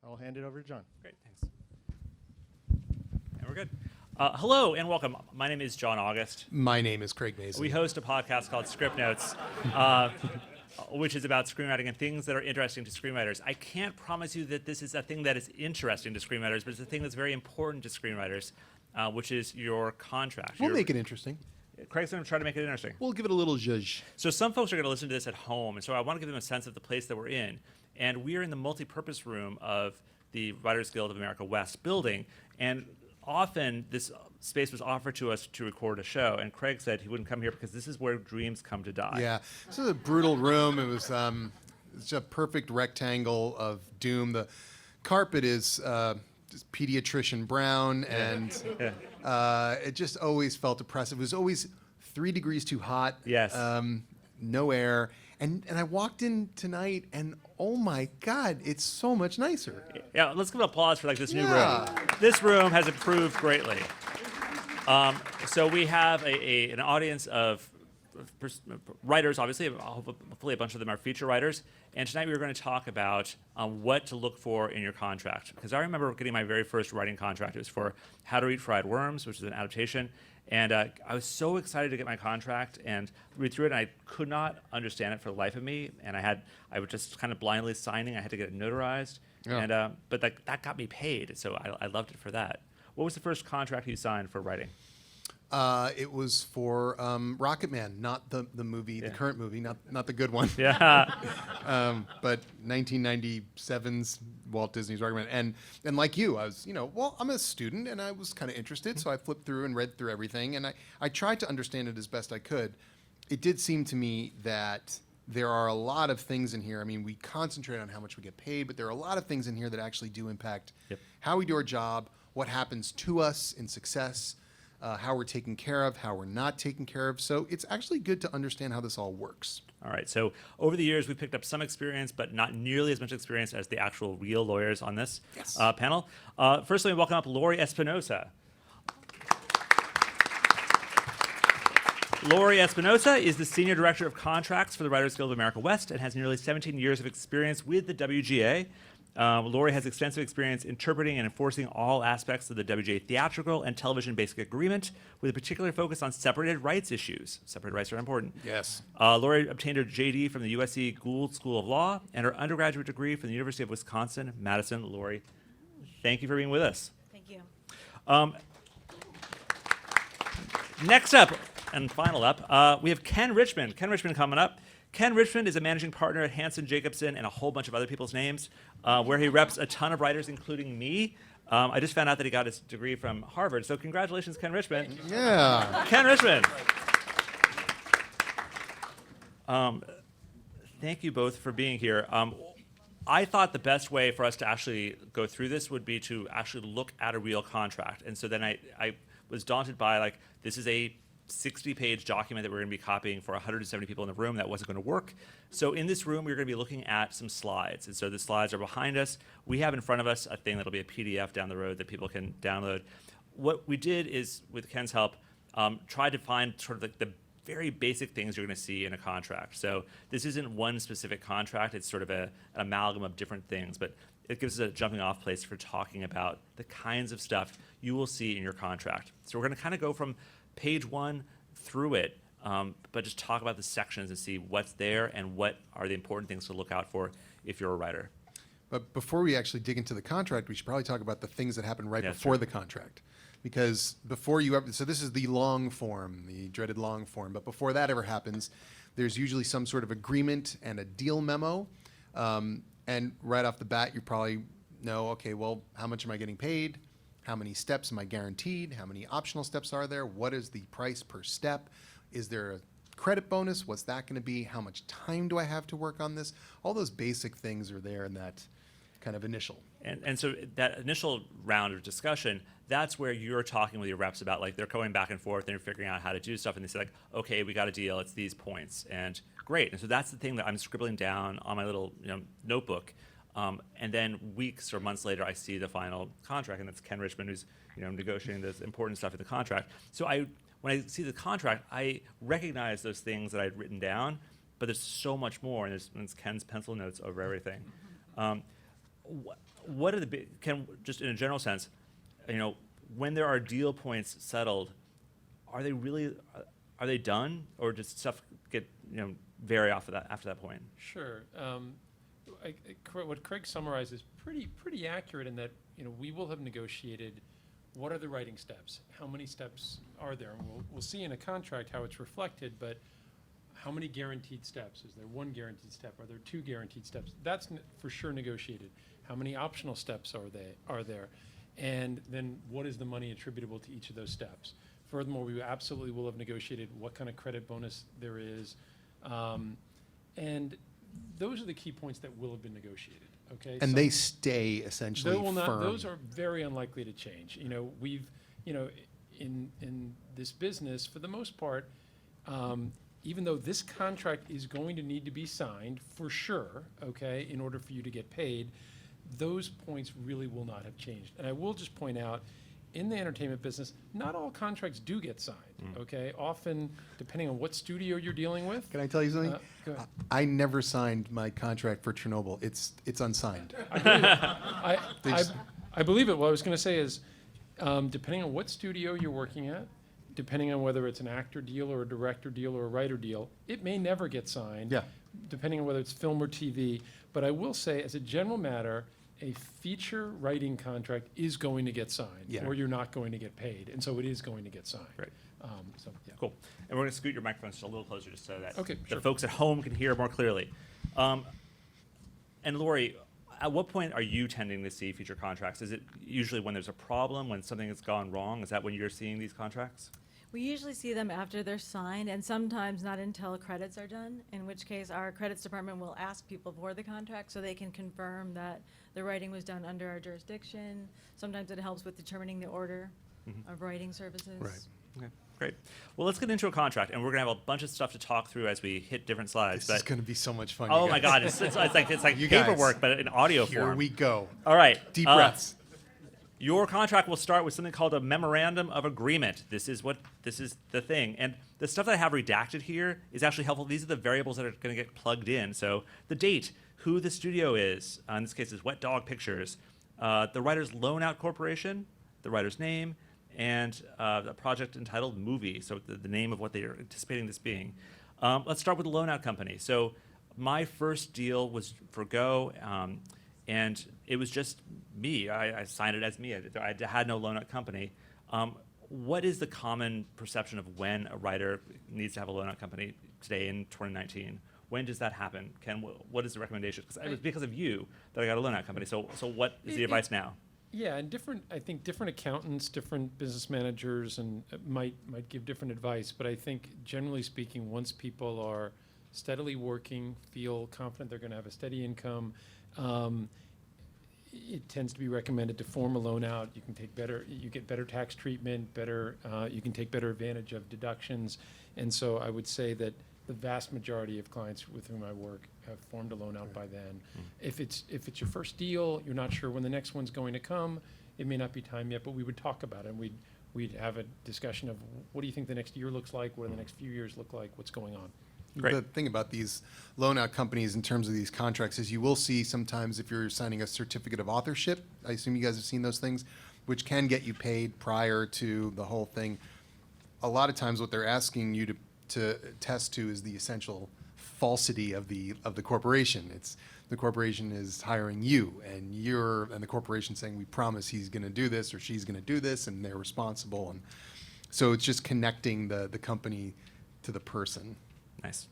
I'll hand it over to John. Great, thanks. And we're good. Hello and welcome. My name is John August. My name is Craig Mazin. We host a podcast called Scriptnotes, which is about screenwriting and things that are interesting to screenwriters. I can't promise you that this is a thing that is interesting to screenwriters, but it's a thing that's very important to screenwriters, which is your contract. We'll make it interesting. Craig's going to try to make it interesting. We'll give it a little zhuzh. So some folks are going to listen to this at home, and so I want to give them a sense of the place that we're in. And we are in the multi-purpose room of the Writers Guild of America West building, and often this space was offered to us to record a show, and Craig said he wouldn't come here because this is where dreams come to die. Yeah, this is a brutal room. It was it's a perfect rectangle of doom. The carpet is just pediatrician brown, and it just always felt oppressive. It was always 3 degrees too hot. Yes. No air. And I walked in tonight, and oh my God, it's so much nicer. Yeah, let's give applause for this new room. This room has improved greatly. So we have an audience of writers, obviously. Hopefully a bunch of them are feature writers. And tonight we were going to talk about what to look for in your contract. Because I remember getting my very first writing contract. It was for How to Eat Fried Worms, which is an adaptation. And I was so excited to get my contract and read through it, and I could not understand it for the life of me. And I was just kind of blindly signing. I had to get it notarized. Yeah. And but that got me paid, so I loved it for that. What was the first contract you signed for writing? It was for Rocket Man, not the movie, the current movie, not the good one. Yeah. But 1997's Walt Disney's Rocket Man. And like you, I was, I'm a student and I was kind of interested, so I flipped through and read through everything, and I tried to understand it as best I could. It did seem to me that there are a lot of things in here. I mean, we concentrate on how much we get paid, but there are a lot of things in here that actually do impact how we do our job, what happens to us in success, how we're taken care of, how we're not taken care of. So it's actually good to understand how this all works. All right. So over the years, we picked up some experience, but not nearly as much experience as the actual real lawyers on this panel. First, let me welcome up Laurie Espinosa. Laurie Espinosa is the Senior Director of Contracts for the Writers Guild of America West and has nearly 17 years of experience with the WGA. Laurie has extensive experience interpreting and enforcing all aspects of the WGA theatrical and television basic agreement, with a particular focus on separated rights issues. Separated rights are important. Yes. Laurie obtained her JD from the USC Gould School of Law and her undergraduate degree from the University of Wisconsin-Madison. Laurie, thank you for being with us. Thank you. Next up, and final up, we have Ken Richman. Ken Richman coming up. Ken Richman is a managing partner at Hanson Jacobson and a whole bunch of other people's names, where he reps a ton of writers, including me. I just found out that he got his degree from Harvard, so congratulations, Ken Richman. Yeah. Ken Richman. Thank you both for being here. I thought the best way for us to actually go through this would be to actually look at a real contract. And so then I was daunted by, this is a 60-page document that we're going to be copying for 170 people in the room. That wasn't going to work. So in this room, we're going to be looking at some slides. And so the slides are behind us. We have in front of us a thing that'll be a PDF down the road that people can download. What we did is, with Ken's help, try to find sort of the very basic things you're going to see in a contract. So this isn't one specific contract. It's sort of an amalgam of different things. But it gives us a jumping off place for talking about the kinds of stuff you will see in your contract. So we're going to kind of go from page 1 through it, but just talk about the sections and see what's there and what are the important things to look out for if you're a writer. But before we actually dig into the contract, we should probably talk about the things that happen right before the contract. Because before you ever, so this is the long form, the dreaded long form, but before that ever happens, there's usually some sort of agreement and a deal memo. And right off the bat, you probably know, okay, well, how much am I getting paid? How many steps am I guaranteed? How many optional steps are there? What is the price per step? Is there a credit bonus? What's that going to be? How much time do I have to work on this? All those basic things are there in that kind of initial. And so that initial round of discussion, that's where you're talking with your reps about, they're going back and forth and you're figuring out how to do stuff, and they say, okay, we got a deal, it's these points, and great. And so that's the thing that I'm scribbling down on my little notebook. And then weeks or months later, I see the final contract, and that's Ken Richman who's negotiating this important stuff in the contract. So when I see the contract, I recognize those things that I'd written down, but there's so much more, and there's Ken's pencil notes over everything. what are just in a general sense, when there are deal points settled, are they done, or does stuff get vary off of that after that point? Sure. What Craig summarized is pretty accurate in that we will have negotiated what are the writing steps, how many steps are there, and we'll see in a contract how it's reflected, but how many guaranteed steps? Is there one guaranteed step? Are there two guaranteed steps? That's for sure negotiated. How many optional steps are there? And then what is the money attributable to each of those steps? Furthermore, we absolutely will have negotiated what kind of credit bonus there is. And those are the key points that will have been negotiated. Okay. And they stay essentially they will not, firm. Those are very unlikely to change. We've, in this business, for the most part, even though this contract is going to need to be signed for sure, okay, in order for you to get paid, those points really will not have changed. And I will just point out, in the entertainment business, not all contracts do get signed, okay? Often, depending on what studio you're dealing with. Can I tell you something? Go ahead. I never signed my contract for Chernobyl. It's unsigned. I believe it. What I was going to say is, depending on what studio you're working at, depending on whether it's an actor deal or a director deal or a writer deal, it may never get signed, Yeah. depending on whether it's film or TV. But I will say, as a general matter, a feature writing contract is going to get signed, Yeah. or you're not going to get paid. And so it is going to get signed. Right. So, yeah. Cool. And we're going to scoot your microphones just a little closer just so that Okay, the sure. folks at home can hear more clearly. And Laurie, at what point are you tending to see future contracts? Is it usually when there's a problem, when something has gone wrong? Is that when you're seeing these contracts? We usually see them after they're signed, and sometimes not until credits are done, in which case our credits department will ask people for the contract so they can confirm that the writing was done under our jurisdiction. Sometimes it helps with determining the order of writing services. Right. Okay, great. Well, let's get into a contract, and we're going to have a bunch of stuff to talk through as we hit different slides. This is going to be so much fun. Oh you my guys. God, it's like You guys, paperwork, but in audio Here form. we go. All right. Deep breaths. Your contract will start with something called a memorandum of agreement. This is the thing. And the stuff that I have redacted here is actually helpful. These are the variables that are going to get plugged in. So the date, who the studio is, in this case is Wet Dog Pictures, the writer's loan out corporation, the writer's name, and a project entitled Movie, so the name of what they are anticipating this being. Let's start with the loan out company. So my first deal was for Go, and it was just me. I signed it as me. I had no loan out company. What is the common perception of when a writer needs to have a loan out company today in 2019? When does that happen? Ken, what is the recommendation? Because it was because of you that I got a loan out company. So what is the advice now? Yeah, and I think different accountants, different business managers, and might give different advice. But I think generally speaking, once people are steadily working, feel confident they're going to have a steady income, it tends to be recommended to form a loan out. You get better tax treatment, you can take better advantage of deductions. And so I would say that the vast majority of clients with whom I work have formed a loan out by then. If it's your first deal, you're not sure when the next one's going to come, it may not be time yet, but we would talk about it. And we'd have a discussion of what do you think the next year looks like, what do the next few years look like, what's going on. Great. The thing about these loan out companies in terms of these contracts is you will see sometimes if you're signing a certificate of authorship, I assume you guys have seen those things, which can get you paid prior to the whole thing. A lot of times what they're asking you to test to is the essential falsity of the corporation. It's the corporation is hiring you and the corporation saying we promise he's going to do this or she's going to do this and they're responsible, and so it's just connecting the company to the person. Nice.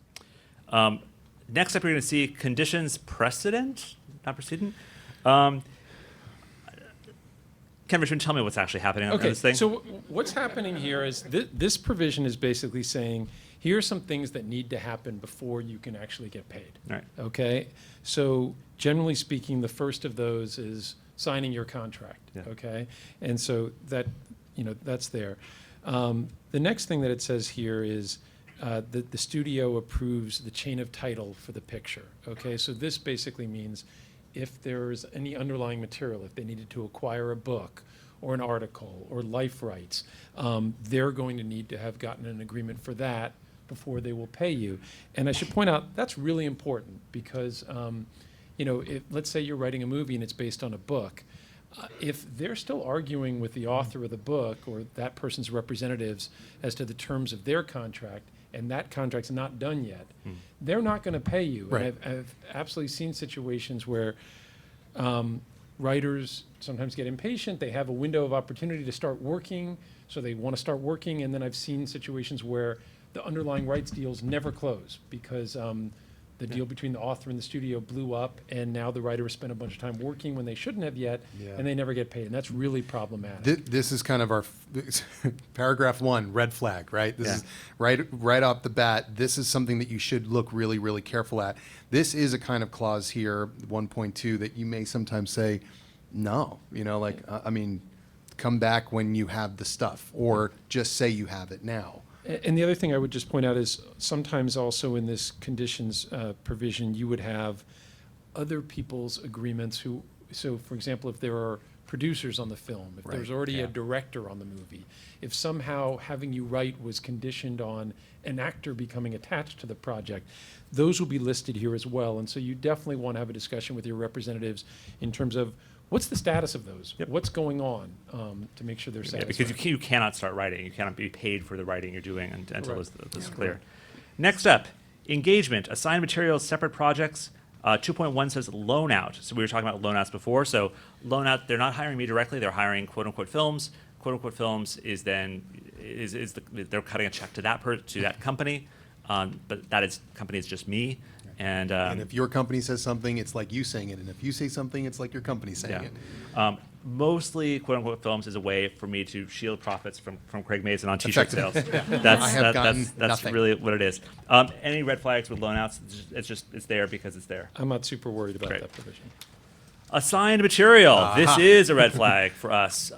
Next up, you're going to see conditions precedent, not precedent. Ken Richman, tell me what's actually happening on this thing. So what's happening here is this provision is basically saying, here are some things that need to happen before you can actually get paid. All right. Okay? So generally speaking, the first of those is signing your contract. Yeah. Okay? And so that's there. The next thing that it says here is that the studio approves the chain of title for the picture. Okay? So this basically means if there's any underlying material, if they needed to acquire a book or an article or life rights, they're going to need to have gotten an agreement for that before they will pay you. And I should point out, that's really important because let's say you're writing a movie and it's based on a book. If they're still arguing with the author of the book or that person's representatives as to the terms of their contract, and that contract's not done yet, they're not going to pay you. Right. And I've absolutely seen situations where writers sometimes get impatient. They have a window of opportunity to start working, so they want to start working. And then I've seen situations where the underlying rights deals never close because the deal between the author and the studio blew up, and now the writer has spent a bunch of time working when they shouldn't have yet, and they never get paid. And that's really problematic. This is kind of our paragraph 1, red flag, right? This is right off the bat. This is something that you should look really, really careful at. This is a kind of clause here, 1.2, that you may sometimes say, no, I mean, come back when you have the stuff, or just say you have it now. And the other thing I would just point out is sometimes also in this conditions provision, you would have other people's agreements so for example, if there are producers on the film, if there's already a director on the movie, if somehow having you write was conditioned on an actor becoming attached to the project, those will be listed here as well. And so you definitely want to have a discussion with your representatives in terms of what's the status of those? What's going on to make sure they're satisfied? Because you cannot start writing. You cannot be paid for the writing you're doing until this is clear. Next up, engagement. Assign materials, separate projects. 2.1 says loan out. So we were talking about loan outs before. So loan out, they're not hiring me directly. They're hiring quote unquote films. Quote unquote films is then they're cutting a check to that company, but that company is just me. And if your company says something, it's like you saying it. And if you say something, it's like your company saying it. Mostly, quote-unquote, films is a way for me to shield profits from Craig Mazin on T-shirt sales. That's really what it is. Any red flags with loan outs, it's there because it's there. I'm not super worried about that provision. Assigned material. This is a red flag for us.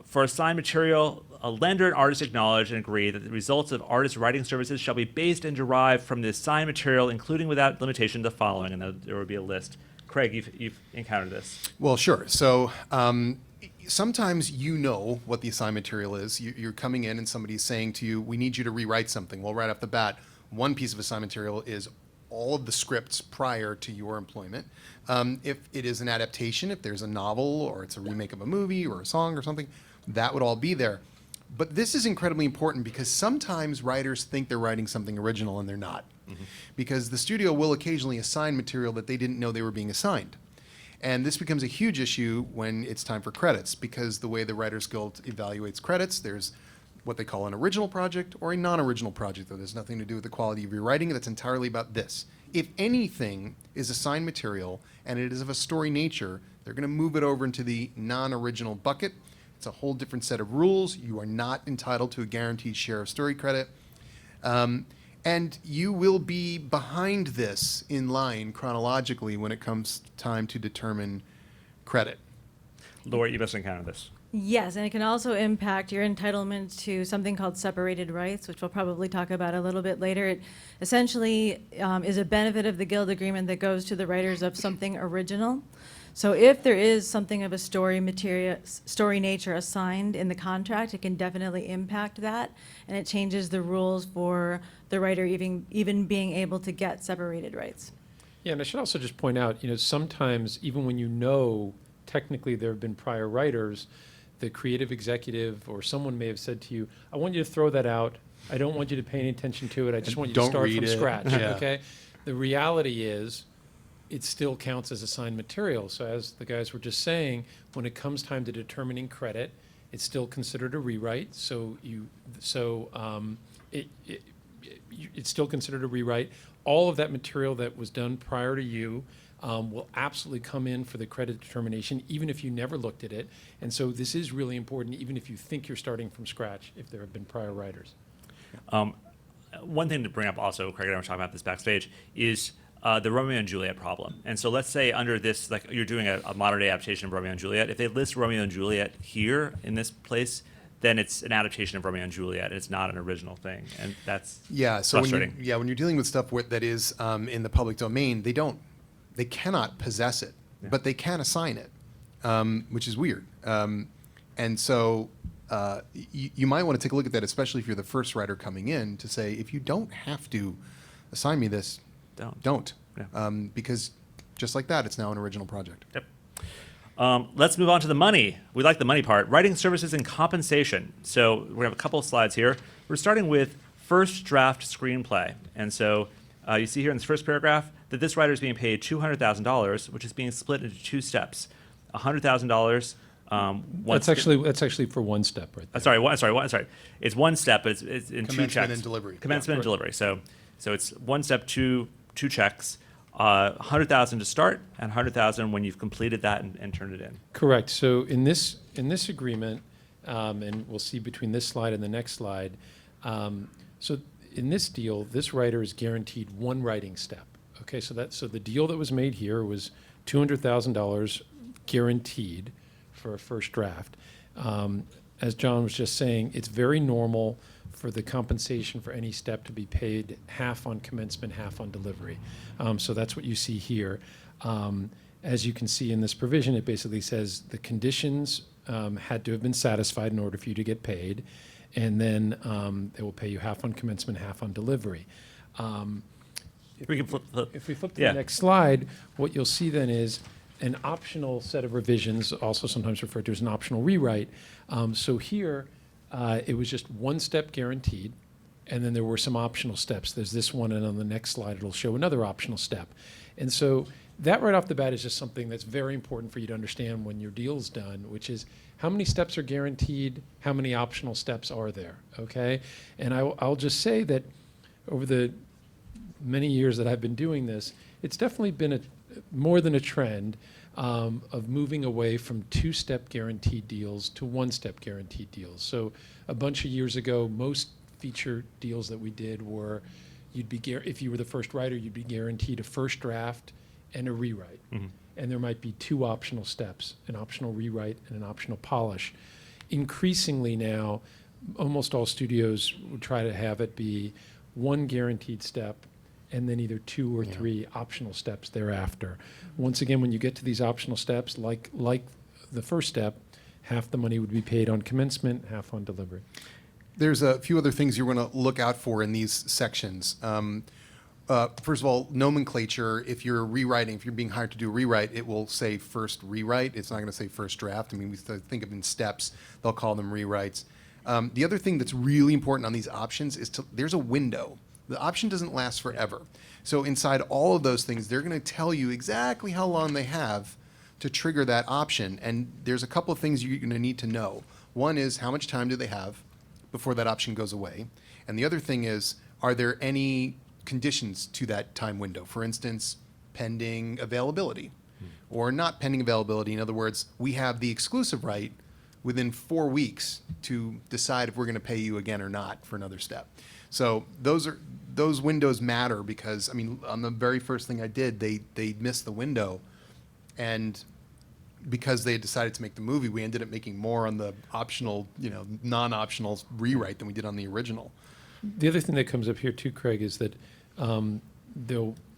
For assigned material, a lender and artist acknowledge and agree that the results of artist writing services shall be based and derived from the assigned material, including without limitation the following, and there will be a list. Craig, you've encountered this. Well, sure. So sometimes what the assigned material is. You're coming in and somebody's saying to you, we need you to rewrite something. Well, right off the bat, one piece of assigned material is all of the scripts prior to your employment. If it is an adaptation, if there's a novel or it's a remake of a movie or a song or something, that would all be there. But this is incredibly important because sometimes writers think they're writing something original and they're not. Because the studio will occasionally assign material that they didn't know they were being assigned. And this becomes a huge issue when it's time for credits, because the way the Writers Guild evaluates credits, there's what they call an original project or a non-original project, though there's nothing to do with the quality of your writing. That's entirely about this. If anything is assigned material and it is of a story nature, they're going to move it over into the non-original bucket. It's a whole different set of rules. You are not entitled to a guaranteed share of story credit. And you will be behind this in line chronologically when it comes time to determine credit. Laurie, you must encounter this. Yes, and it can also impact your entitlement to something called separated rights, which we'll probably talk about a little bit later. It essentially is a benefit of the Guild agreement that goes to the writers of something original. So if there is something of a story nature assigned in the contract, it can definitely impact that, and it changes the rules for the writer even being able to get separated rights. Yeah, and I should also just point out, sometimes even when technically there have been prior writers, the creative executive or someone may have said to you, I want you to throw that out. I don't want you to pay any attention to it. I just want you to start from scratch, okay? The reality is, it still counts as assigned material. So as the guys were just saying, when it comes time to determining credit, it's still considered a rewrite. It's still considered a rewrite. All of that material that was done prior to you will absolutely come in for the credit determination, even if you never looked at it. And so this is really important, even if you think you're starting from scratch, if there have been prior writers. One thing to bring up also, Craig and I were talking about this backstage, is the Romeo and Juliet problem. And so let's say under this, like you're doing a modern day adaptation of Romeo and Juliet. If they list Romeo and Juliet here in this place, then it's an adaptation of Romeo and Juliet. It's not an original thing, and that's frustrating. When you're dealing with stuff that is in the public domain, they cannot possess it, but they can assign it, which is weird. And so you might want to take a look at that, especially if you're the first writer coming in, to say, if you don't have to assign me this, don't. Yeah. Because just like that, it's now an original project. Yep. Let's move on to the money. We like the money part. Writing services and compensation. So we have a couple of slides here. We're starting with first draft screenplay. And so you see here in this first paragraph that this writer is being paid $200,000, which is being split into two steps. $100,000. That's actually for one step right there. Sorry. It's one step, but it's in two checks. Commencement and delivery. Commencement and delivery. So it's one step, two checks. 100,000 to start, and 100,000 when you've completed that and turned it in. Correct. So in this agreement, and we'll see between this slide and the next slide. So in this deal, this writer is guaranteed one writing step. Okay, so the deal that was made here was $200,000 guaranteed for a first draft. As John was just saying, it's very normal for the compensation for any step to be paid half on commencement, half on delivery. So that's what you see here. As you can see in this provision, it basically says the conditions had to have been satisfied in order for you to get paid, and then they will pay you half on commencement, half on delivery. If we flip to the next slide, what you'll see then is an optional set of revisions, also sometimes referred to as an optional rewrite. So here, it was just one step guaranteed, and then there were some optional steps. There's this one, and on the next slide, it'll show another optional step. And so that right off the bat is just something that's very important for you to understand when your deal's done, which is how many steps are guaranteed, how many optional steps are there, okay? And I'll just say that over the many years that I've been doing this, it's definitely been more than a trend of moving away from two-step guaranteed deals to one-step guaranteed deals. So a bunch of years ago, most feature deals that we did were if you were the first writer, you'd be guaranteed a first draft and a rewrite. Mm-hmm. And there might be two optional steps, an optional rewrite and an optional polish. Increasingly now, almost all studios would try to have it be one guaranteed step and then either two or three optional steps thereafter. Once again, when you get to these optional steps, like the first step, half the money would be paid on commencement, half on delivery. There's a few other things you're going to look out for in these sections. First of all, nomenclature. If you're rewriting, if you're being hired to do a rewrite, it will say first rewrite. It's not going to say first draft. I mean, we think of it in steps. They'll call them rewrites. The other thing that's really important on these options is there's a window. The option doesn't last forever. So inside all of those things, they're going to tell you exactly how long they have to trigger that option. And there's a couple of things you're going to need to know. One is how much time do they have before that option goes away? And the other thing is, are there any conditions to that time window? For instance, pending availability or not pending availability. In other words, we have the exclusive right within 4 weeks to decide if we're going to pay you again or not for another step. So those windows matter because, I mean, on the very first thing I did, they missed the window, and because they had decided to make the movie, we ended up making more on the optional, non-optional rewrite than we did on the original. The other thing that comes up here too, Craig, is that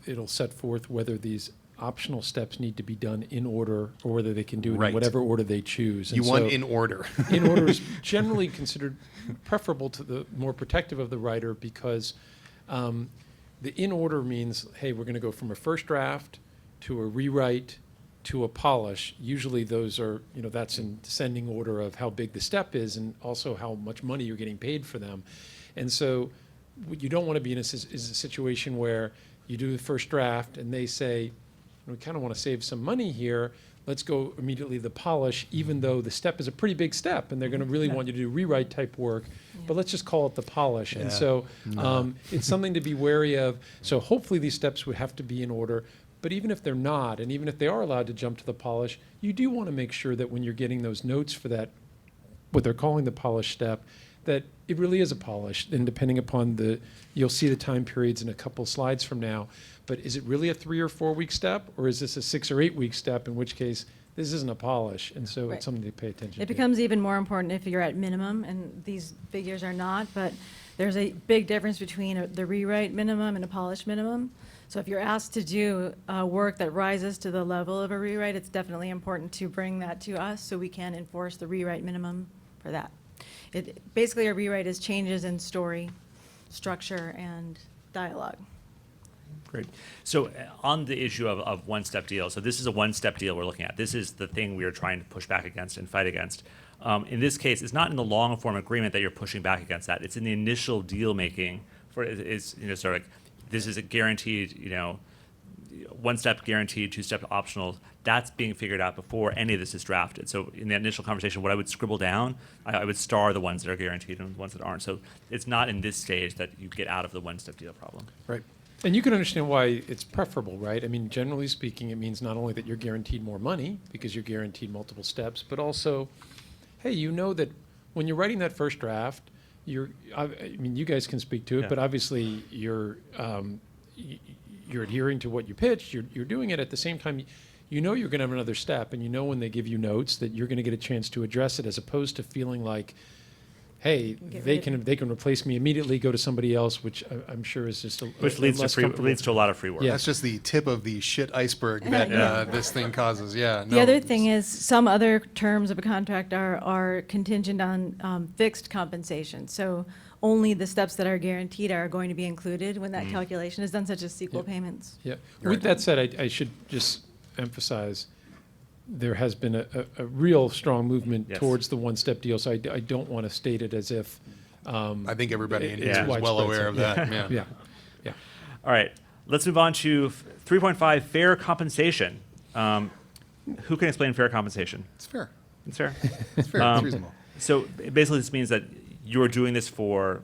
it'll set forth whether these optional steps need to be done in order or whether they can do it in whatever order they choose. You want in order. In order is generally considered preferable to the more protective of the writer because the in order means, hey, we're going to go from a first draft to a rewrite to a polish. Usually those are, that's in descending order of how big the step is and also how much money you're getting paid for them. And so what you don't want to be in is a situation where you do the first draft and they say, we kind of want to save some money here. Let's go immediately to the polish, even though the step is a pretty big step and they're going to really want you to do rewrite type work, but let's just call it the polish. And so it's something to be wary of. So hopefully these steps would have to be in order, but even if they're not, and even if they are allowed to jump to the polish, you do want to make sure that when you're getting those notes for that, what they're calling the polish step, that it really is a polish. And depending upon you'll see the time periods in a couple slides from now, but is it really a 3 or 4 week step, or is this a 6 or 8 week step, in which case this isn't a polish, and so it's something to pay attention to. It becomes even more important if you're at minimum, and these figures are not, but there's a big difference between the rewrite minimum and a polish minimum. So if you're asked to do work that rises to the level of a rewrite, it's definitely important to bring that to us so we can enforce the rewrite minimum for that. Basically, a rewrite is changes in story, structure, and dialogue. Great. So on the issue of one-step deal, so this is a one-step deal we're looking at. This is the thing we are trying to push back against and fight against. In this case, it's not in the long-form agreement that you're pushing back against that. It's in the initial deal-making for it's sort of like this is a guaranteed, one-step guaranteed, two-step optional. That's being figured out before any of this is drafted. So in the initial conversation, what I would scribble down, I would star the ones that are guaranteed and the ones that aren't. So it's not in this stage that you get out of the one-step deal problem. Right. And you can understand why it's preferable, right? I mean, generally speaking, it means not only that you're guaranteed more money because you're guaranteed multiple steps, but also, hey, you know that when you're writing that first draft, I mean, you guys can speak to it, Yeah. but obviously you're adhering to what you pitched. You're doing it at the same time. You know you're going to have another step, and you know when they give you notes that you're going to get a chance to address it, as opposed to feeling like, hey, they can replace me immediately, go to somebody else, which I'm sure is just Which a leads less to comfortable- leads to a lot of free work. Yeah. That's just the tip of the shit iceberg that this thing causes. Yeah. The other thing is, some other terms of a contract are contingent on fixed compensation. So only the steps that are guaranteed are going to be included when that calculation is done, such as sequel payments. Yeah. Right. With that said, I should just emphasize, there has been a real strong movement Yes. towards the one-step deal, so I don't want to state it as if. I think everybody in here it's is well widespread, aware so- of that. Yeah. Yeah, yeah. All right, let's move on to 3.5, fair compensation. Who can explain fair compensation? It's fair. It's fair. It's fair. It's reasonable. So basically, this means that you're doing this for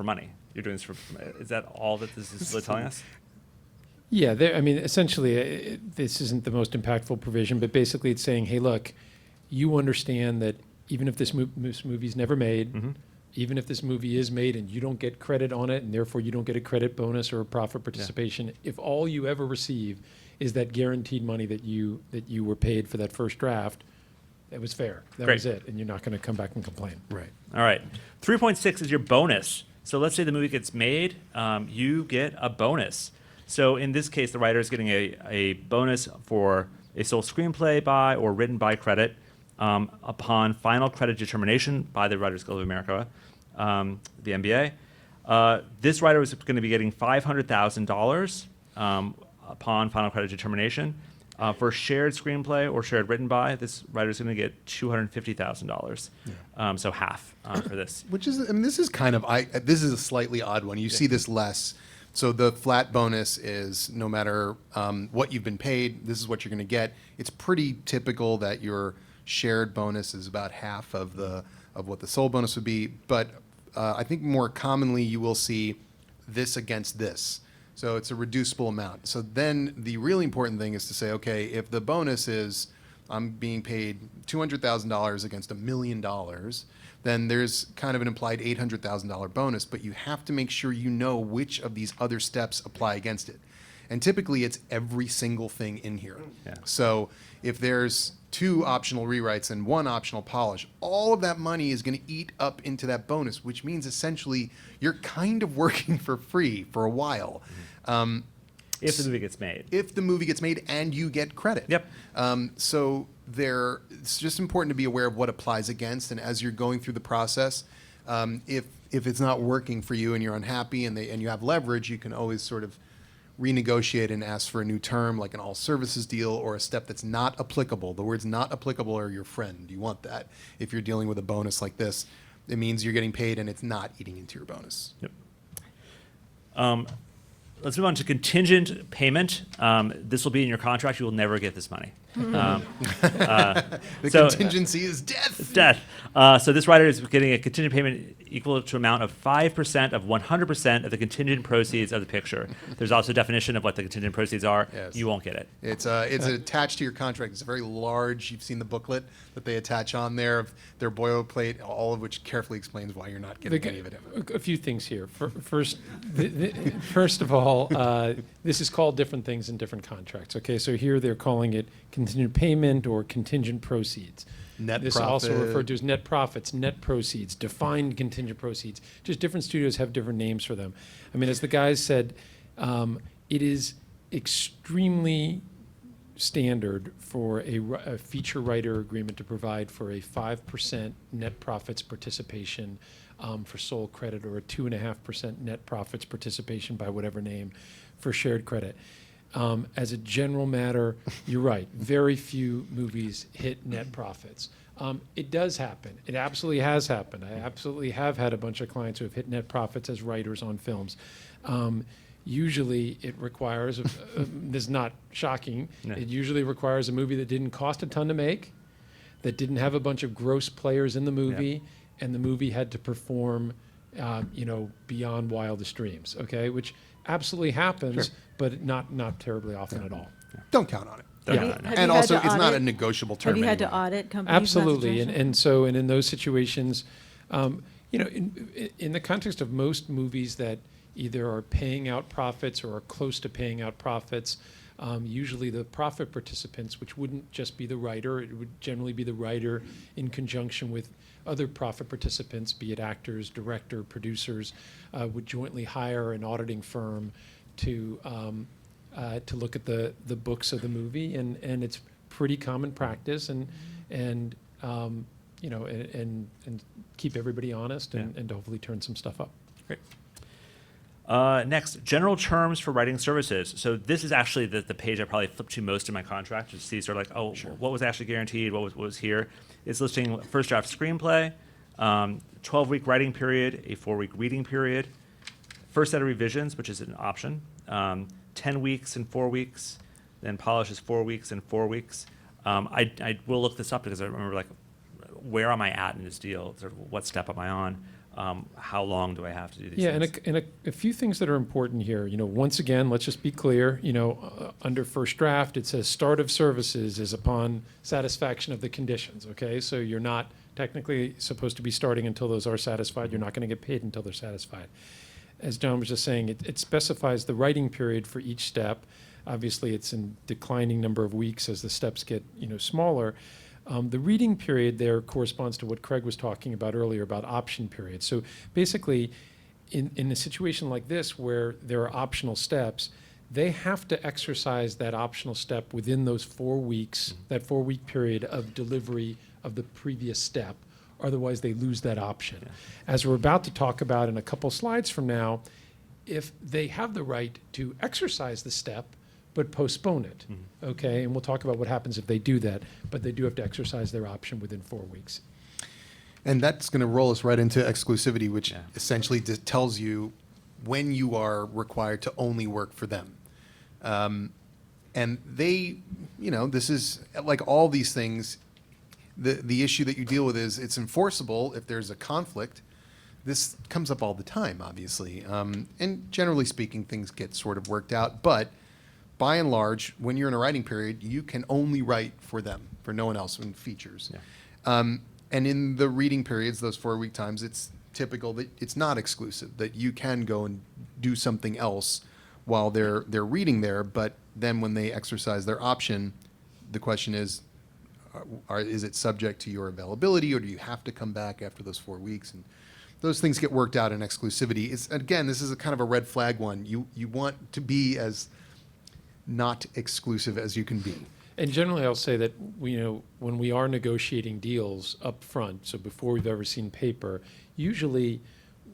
money. You're doing this for. Is that all that this is really telling us? Yeah, I mean, essentially, this isn't the most impactful provision, but basically it's saying, hey, look, you understand that even if this movie's never made, even if this movie is made and you don't get credit on it, and therefore you don't get a credit bonus or a profit participation, if all you ever receive is that guaranteed money that you were paid for that first draft, it was fair. That Great. was it, and you're not going to come back and complain. Right. All right, 3.6 is your bonus. So let's say the movie gets made, you get a bonus. So in this case, the writer is getting a bonus for a sole screenplay by or written by credit upon final credit determination by the Writers Guild of America, the NBA. This writer is going to be getting $500,000 upon final credit determination. For shared screenplay or shared written by, this writer is going to get $250,000. So half for this. Which is, I mean, this is kind of, this is a slightly odd one. You see this less. So the flat bonus is no matter what you've been paid, this is what you're going to get. It's pretty typical that your shared bonus is about half of what the sole bonus would be. But I think more commonly you will see this against this. So it's a reducible amount. So then the really important thing is to say, okay, if the bonus is I'm being paid $200,000 against $1 million, then there's kind of an implied $800,000 bonus, but you have to make sure you know which of these other steps apply against it. And typically it's every single thing in here. Yeah. So if there's 2 optional rewrites and 1 optional polish, all of that money is going to eat up into that bonus, which means essentially you're kind of working for free for a while. If the movie gets made. If the movie gets made and you get credit. Yep. So it's just important to be aware of what applies against, and as you're going through the process, if it's not working for you and you're unhappy and you have leverage, you can always sort of renegotiate and ask for a new term, like an all services deal or a step that's not applicable. The words not applicable are your friend. You want that. If you're dealing with a bonus like this, it means you're getting paid and it's not eating into your bonus. Yep. Let's move on to contingent payment. This will be in your contract. You will never get this money. The So, contingency is death. Death. So this writer is getting a contingent payment equal to amount of 5% of 100% of the contingent proceeds of the picture. There's also a definition of what the contingent proceeds are. Yes. You won't get it. It's attached to your contract. It's very large. You've seen the booklet that they attach on there of their boilerplate, all of which carefully explains why you're not getting any of it. A few things here. First of all, this is called different things in different contracts. Okay, so here they're calling it contingent payment or contingent proceeds. Net This profit. also referred to as net profits, net proceeds, defined contingent proceeds. Just different studios have different names for them. I mean, as the guys said, it is extremely standard for a feature writer agreement to provide for a 5% net profits participation for sole credit, or a 2.5% net profits participation by whatever name for shared credit. As a general matter, you're right. Very few movies hit net profits. It does happen. It absolutely has happened. I absolutely have had a bunch of clients who have hit net profits as writers on films. Usually it requires, this is not shocking, No. it usually requires a movie that didn't cost a ton to make, that didn't have a bunch of gross players in the movie, and the movie had to perform, beyond wildest dreams, okay? Which absolutely happens, Sure. but not terribly often at all. Don't count on it. Don't Yeah. know. Have you And had also, to it's not a audit- negotiable term Have you had to anyway. audit companies? in that Absolutely, situation? and in those situations, in the context of most movies that either are paying out profits or are close to paying out profits, usually the profit participants, which wouldn't just be the writer, it would generally be the writer in conjunction with other profit participants, be it actors, director, producers, would jointly hire an auditing firm to look at the books of the movie, and it's pretty common practice, and keep everybody honest, and to hopefully turn some stuff up. Great. Next, general terms for writing services. So this is actually the page I probably flipped to most in my contract, to see sort of like, what was actually guaranteed, what was here. It's listing first draft screenplay, 12-week writing period, a 4-week reading period, first set of revisions, which is an option, 10 weeks and 4 weeks, then polish is 4 weeks and 4 weeks. I will look this up because I remember, like, where am I at in this deal? Sort of what step am I on? How long do I have to do these Yeah, things? and a few things that are important here. Once again, let's just be clear. Under first draft, it says start of services is upon satisfaction of the conditions. Okay, so you're not technically supposed to be starting until those are satisfied. You're not going to get paid until they're satisfied. As John was just saying, it specifies the writing period for each step. Obviously, it's in declining number of weeks as the steps get smaller. The reading period there corresponds to what Craig was talking about earlier about option periods. So basically, in a situation like this where there are optional steps, they have to exercise that optional step within those 4 weeks, that 4-week period of delivery of the previous step. Otherwise, they lose that option. As we're about to talk about in a couple slides from now, if they have the right to exercise the step, but postpone it, okay? And we'll talk about what happens if they do that, but they do have to exercise their option within 4 weeks. And that's going to roll us right into exclusivity, which Yeah. essentially tells you when you are required to only work for them. And they, this is like all these things. The issue that you deal with is it's enforceable if there's a conflict. This comes up all the time, obviously. And generally speaking, things get sort of worked out. But by and large, when you're in a writing period, you can only write for them, for no one else in features. Yeah. And in the reading periods, those 4-week times, it's typical that it's not exclusive, that you can go and do something else while they're reading there. But then when they exercise their option, the question is it subject to your availability, or do you have to come back after those 4 weeks? And those things get worked out in exclusivity. Again, this is a kind of a red flag one. You want to be as not exclusive as you can be. And generally, I'll say that when we are negotiating deals up front, so before we've ever seen paper, usually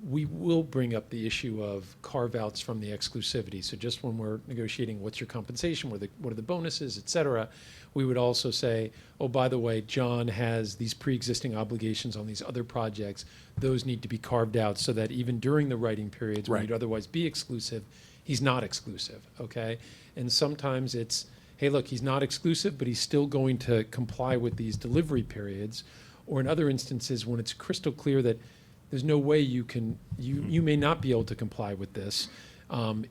we will bring up the issue of carve-outs from the exclusivity. So just when we're negotiating what's your compensation, what are the bonuses, et cetera, we would also say, oh, by the way, John has these pre-existing obligations on these other projects. Those need to be carved out so that even during the writing periods when Right. you'd otherwise be exclusive, he's not exclusive, okay? And sometimes it's, hey, look, he's not exclusive, but he's still going to comply with these delivery periods. Or in other instances, when it's crystal clear that there's no way you may not be able to comply with this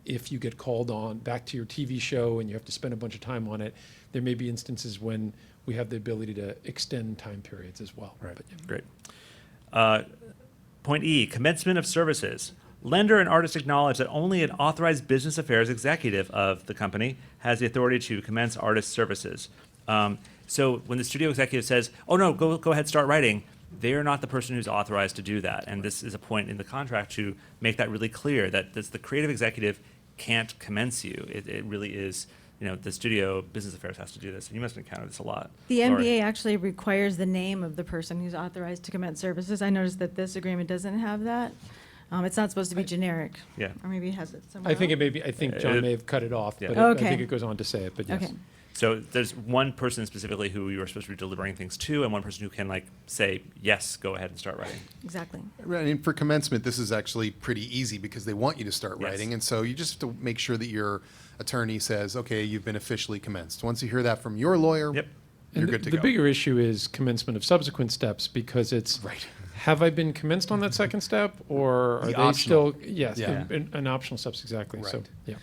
if you get called on back to your TV show and you have to spend a bunch of time on it. There may be instances when we have the ability to extend time periods as well. Right. But, yeah. Great. Point E, commencement of services. Lender and artist acknowledge that only an authorized business affairs executive of the company has the authority to commence artist services. So when the studio executive says, oh no, go ahead, start writing, they're not the person who's authorized to do that. And this is a point in the contract to make that really clear, that the creative executive can't commence you. It really is, the studio business affairs has to do this. And you must encounter this a lot. The Laurie. NBA actually requires the name of the person who's authorized to commence services. I noticed that this agreement doesn't have that. It's not supposed to be generic. Yeah. Or maybe it has it somewhere I think else. I think John may have cut it off, Yeah. but I Okay. think it goes on to say it, but yes. Okay. So there's one person specifically who you are supposed to be delivering things to, and one person who can say, yes, go ahead and start writing. Exactly. Right, and for commencement, this is actually pretty easy because they want you to start Yes. writing, and so you just have to make sure that your attorney says, okay, you've been officially commenced. Once you hear that from your lawyer, Yep. you're And good to the go. bigger issue is commencement of subsequent steps, because it's, Right. have I been commenced on that second step, or are The they optional. still, yes, Yeah. an optional steps, exactly, so, Right. yeah.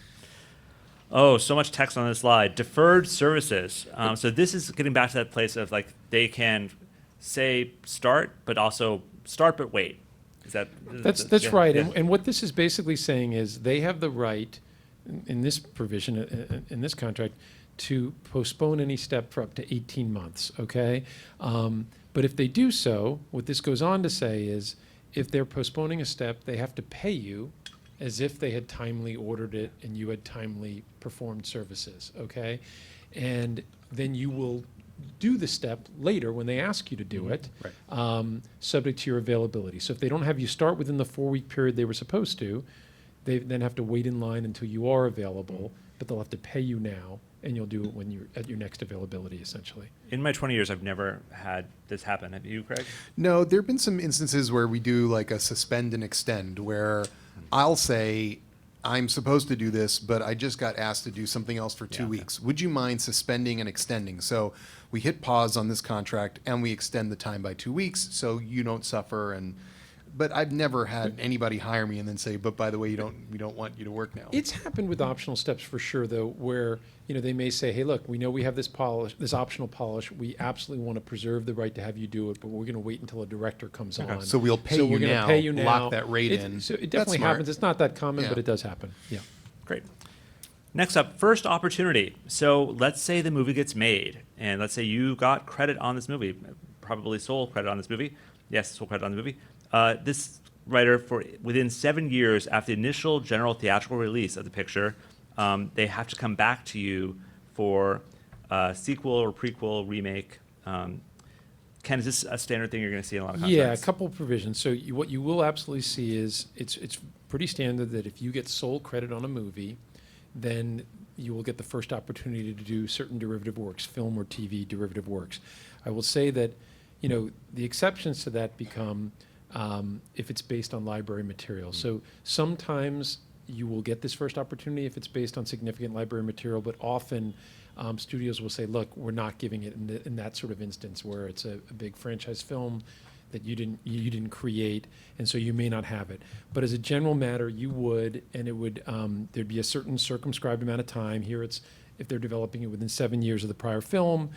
Oh, so much text on this slide. Deferred services. So this is getting back to that place of they can say start, but also start but wait. Is that? That's yeah, right, yeah. and what this is basically saying is they have the right, in this provision, in this contract, to postpone any step for up to 18 months, okay? But if they do so, what this goes on to say is, if they're postponing a step, they have to pay you as if they had timely ordered it and you had timely performed services, okay? And then you will do the step later when they ask you to do it, subject to your availability. So if they don't have you start within the 4-week period they were supposed to, they then have to wait in line until you are available, but they'll have to pay you now, and you'll do it when you're at your next availability, essentially. In my 20 years, I've never had this happen. Have you, Craig? No, there have been some instances where we do like a suspend and extend, where I'll say, I'm supposed to do this, but I just got asked to do something else for 2 Yeah. weeks. Would you mind suspending and extending? So we hit pause on this contract and we extend the time by 2 weeks so you don't suffer. But I've never had anybody hire me and then say, but by the way, we don't want you to work now. It's happened with optional steps for sure, though, where they may say, "Hey, look, we know we have this optional polish. We absolutely want to preserve the right to have you do it, but we're going to wait until a director comes on. So we'll pay So you we're gonna now, pay you now. lock that rate in. So it That's definitely smart. happens. It's not that common, Yeah. but it does happen. Yeah. Great. Next up, first opportunity. So let's say the movie gets made, and let's say you got credit on this movie, probably sole credit on this movie. Yes, sole credit on the movie. This writer, for within 7 years after the initial general theatrical release of the picture, they have to come back to you for sequel or prequel, remake. Ken, is this a standard thing you're going to see in a lot of contracts? Yeah, a couple of provisions. So what you will absolutely see is it's pretty standard that if you get sole credit on a movie, then you will get the first opportunity to do certain derivative works, film or TV derivative works. I will say that, the exceptions to that become if it's based on library material. So sometimes you will get this first opportunity if it's based on significant library material, but often studios will say, look, we're not giving it in that sort of instance where it's a big franchise film that you didn't create, and so you may not have it. But as a general matter, you would, and it would there'd be a certain circumscribed amount of time. Here it's if they're developing it within 7 years of the prior film.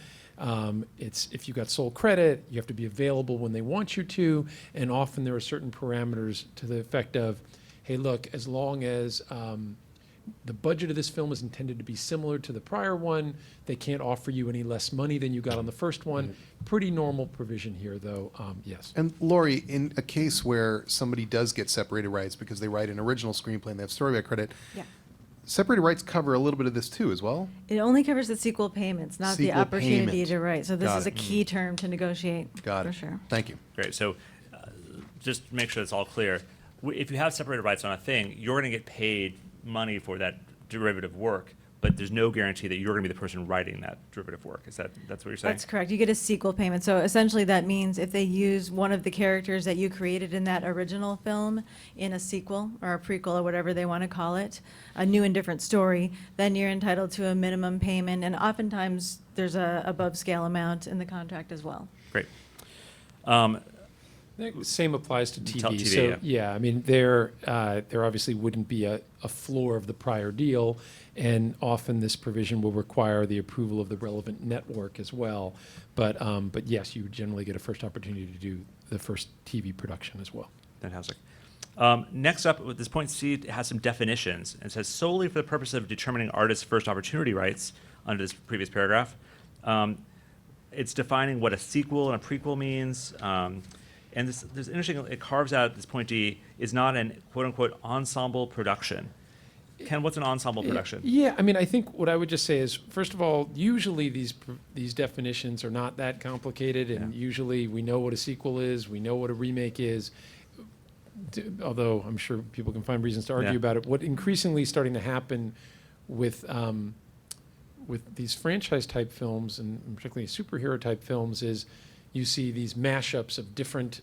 It's if you got sole credit, you have to be available when they want you to, and often there are certain parameters to the effect of, hey, look, as long as the budget of this film is intended to be similar to the prior one, they can't offer you any less money than you got on the first one. Pretty normal provision here, though, yes. And Laurie, in a case where somebody does get separated rights because they write an original screenplay and they have story by credit, Yeah. separated rights cover a little bit of this too as well? It only covers the sequel payments, not the Sequel opportunity payment. to write. So this Got is it. a key term to negotiate, Got for it. sure. Thank you. Great. So just to make sure it's all clear, if you have separated rights on a thing, you're going to get paid money for that derivative work, but there's no guarantee that you're going to be the person writing that derivative work. That's what you're saying? That's correct. You get a sequel payment. So essentially that means if they use one of the characters that you created in that original film in a sequel or a prequel or whatever they want to call it, a new and different story, then you're entitled to a minimum payment. And oftentimes there's a above scale amount in the contract as well. Great. Same applies to TV. TV, So, yeah. I mean, there obviously wouldn't be a floor of the prior deal, and often this provision will require the approval of the relevant network as well. But yes, you would generally get a first opportunity to do the first TV production as well. Fantastic. Next up, with this point C, it has some definitions. It says solely for the purpose of determining artists' first opportunity rights under this previous paragraph. It's defining what a sequel and a prequel means. And this interesting, it carves out this point D is not an quote unquote ensemble production. Ken, what's an ensemble production? Yeah, I mean, I think what I would just say is, first of all, usually these definitions are not that complicated, and usually we know what a sequel is, we know what a remake is. Although I'm sure people can find reasons to argue about it. What increasingly is starting to happen with these franchise type films, and particularly superhero type films, is you see these mashups of different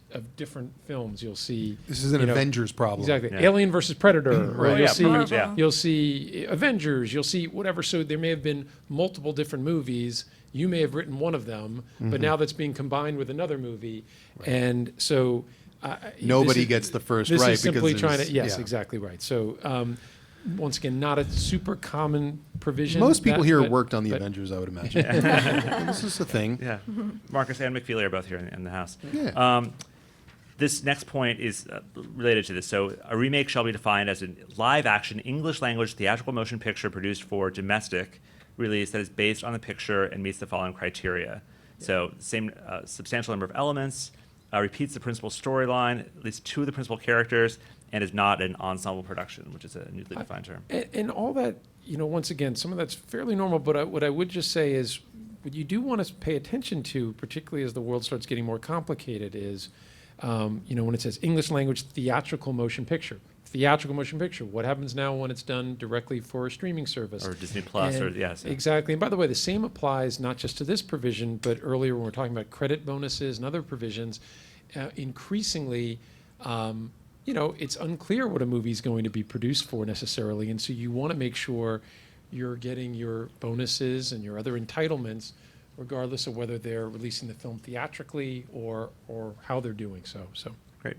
films. You'll see This is an Avengers problem. exactly Yeah. Alien versus Predator, Right. or Yeah, Marvel. you'll see Avengers, you'll see whatever. So there may have been multiple different movies. You may have written one of them, but now that's being combined with another movie, and so Nobody gets the first this right is simply because trying to. there's- Yes, yeah. exactly right. So. Once again, not a super common provision. Most people that- here but- worked on the but- Avengers, I would imagine. This is a thing. Yeah. Marcus and McFeely are both here in the house. Yeah. This next point is related to this. So, a remake shall be defined as a live-action English-language theatrical motion picture produced for domestic release that is based on the picture and meets the following criteria. So, same substantial number of elements, repeats the principal storyline, at least two of the principal characters, and is not an ensemble production, which is a newly defined term. And all that, once again, some of that's fairly normal, but what I would just say is, what you do want to pay attention to, particularly as the world starts getting more complicated, is, when it says English language theatrical motion picture. Theatrical motion picture, what happens now when it's done directly for a streaming service? Or Disney Plus, or And yes. Exactly. And by the way, the same applies not just to this provision, but earlier when we're talking about credit bonuses and other provisions, increasingly, it's unclear what a movie is going to be produced for necessarily. And so you want to make sure you're getting your bonuses and your other entitlements, regardless of whether they're releasing the film theatrically or how they're doing so. Great.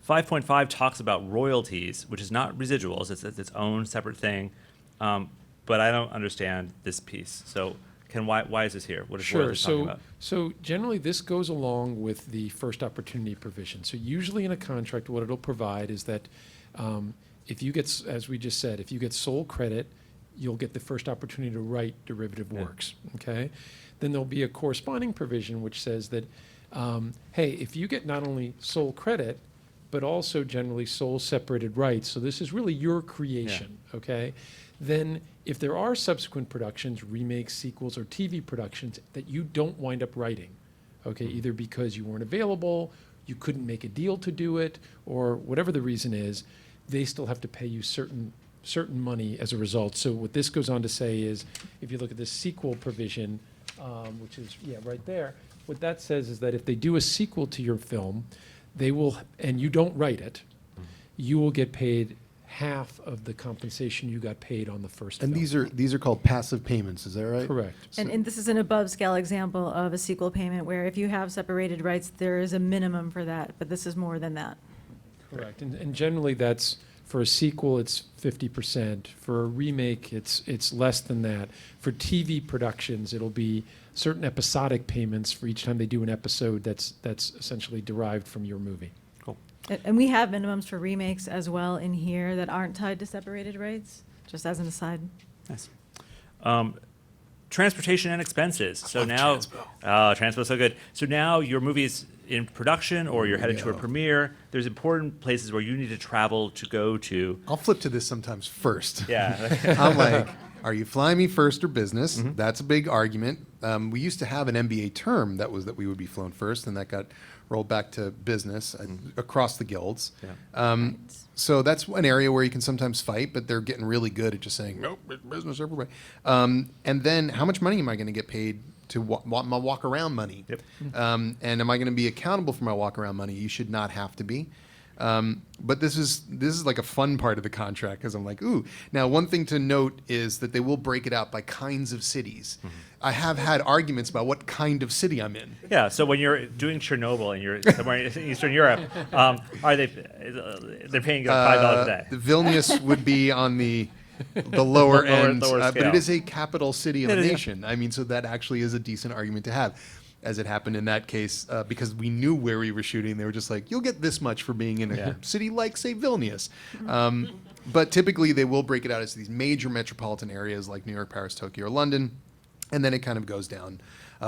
5.5 talks about royalties, which is not residuals. It's its own separate thing. But I don't understand this piece. So, Ken, why is this here? What is Sure. royalties talking about? So generally, this goes along with the first opportunity provision. So usually in a contract, what it'll provide is that if you get, as we just said, if you get sole credit, you'll get the first opportunity to write derivative works. Okay. Then there'll be a corresponding provision which says that, hey, if you get not only sole credit, but also generally sole separated rights, so this is really your creation. Okay. Then if there are subsequent productions, remakes, sequels, or TV productions that you don't wind up writing, okay, either because you weren't available, you couldn't make a deal to do it, or whatever the reason is, they still have to pay you certain money as a result. So what this goes on to say is, if you look at the sequel provision, which is, right there, what that says is that if they do a sequel to your film, they will, and you don't write it, you will get paid half of the compensation you got paid on the first And film. these are called passive payments, is that right? Correct. And this is an above scale example of a sequel payment where if you have separated rights, there is a minimum for that, but this is more than that. Correct. And generally, that's, for a sequel, it's 50%. For a remake, it's less than that. For TV productions, it'll be certain episodic payments for each time they do an episode that's essentially derived from your movie. And we have minimums for remakes as well in here that aren't tied to separated rights, just as an aside. Nice. Transportation and expenses. So now, Transpo's so good. So now your movie's in production or you're headed to a premiere. There's important places where you need to travel to go to. I'll flip to this sometimes first. Yeah. I'm like, are you flying me first or business? That's a big argument. We used to have an MBA term that we would be flown first, and that got rolled back to business across the guilds. So that's an area where you can sometimes fight, but they're getting really good at just saying, nope, it's business everybody. And then how much money am I going to get paid to my walk around money? Yep. And am I going to be accountable for my walk around money? You should not have to be. But this is like a fun part of the contract, because I'm like, ooh. Now, one thing to note is that they will break it out by kinds of cities. I have had arguments about what kind of city I'm in. Yeah. So when you're doing Chernobyl and you're somewhere in Eastern Europe, are they're paying you like $5 a day? The Vilnius would be on the lower end, lower but scale. it is a capital city of a It is, yeah. nation. I mean, so that actually is a decent argument to have, as it happened in that case, because we knew where we were shooting. They were just like, you'll get this much for being in a Yeah. city like, say, Vilnius. But typically, they will break it out as these major metropolitan areas like New York, Paris, Tokyo, or London, and then it kind of goes down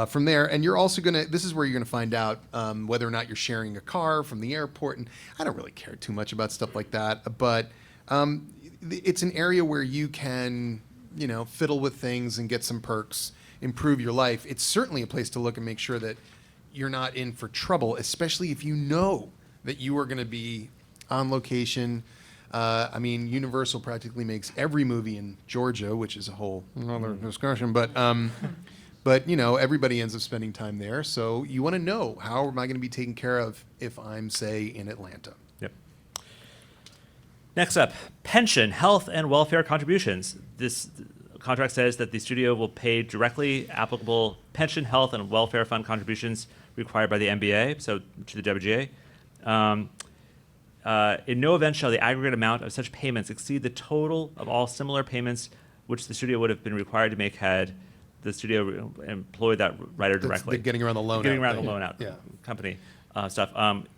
from there. And you're also this is where you're gonna find out whether or not you're sharing a car from the airport. And I don't really care too much about stuff like that, but it's an area where you can, fiddle with things and get some perks, improve your life. It's certainly a place to look and make sure that you're not in for trouble, especially if you know that you are going to be on location. Universal practically makes every movie in Georgia, which is a whole other discussion. But everybody ends up spending time there. So you want to know, how am I going to be taken care of if I'm, say, in Atlanta? Yep. Next up, pension, health, and welfare contributions. This contract says that the studio will pay directly applicable pension, health, and welfare fund contributions required by the NBA, so to the WGA. In no event shall the aggregate amount of such payments exceed the total of all similar payments which the studio would have been required to make had the studio employed that writer directly. The getting around the loan Getting out around thing. the loan out Yeah. company stuff.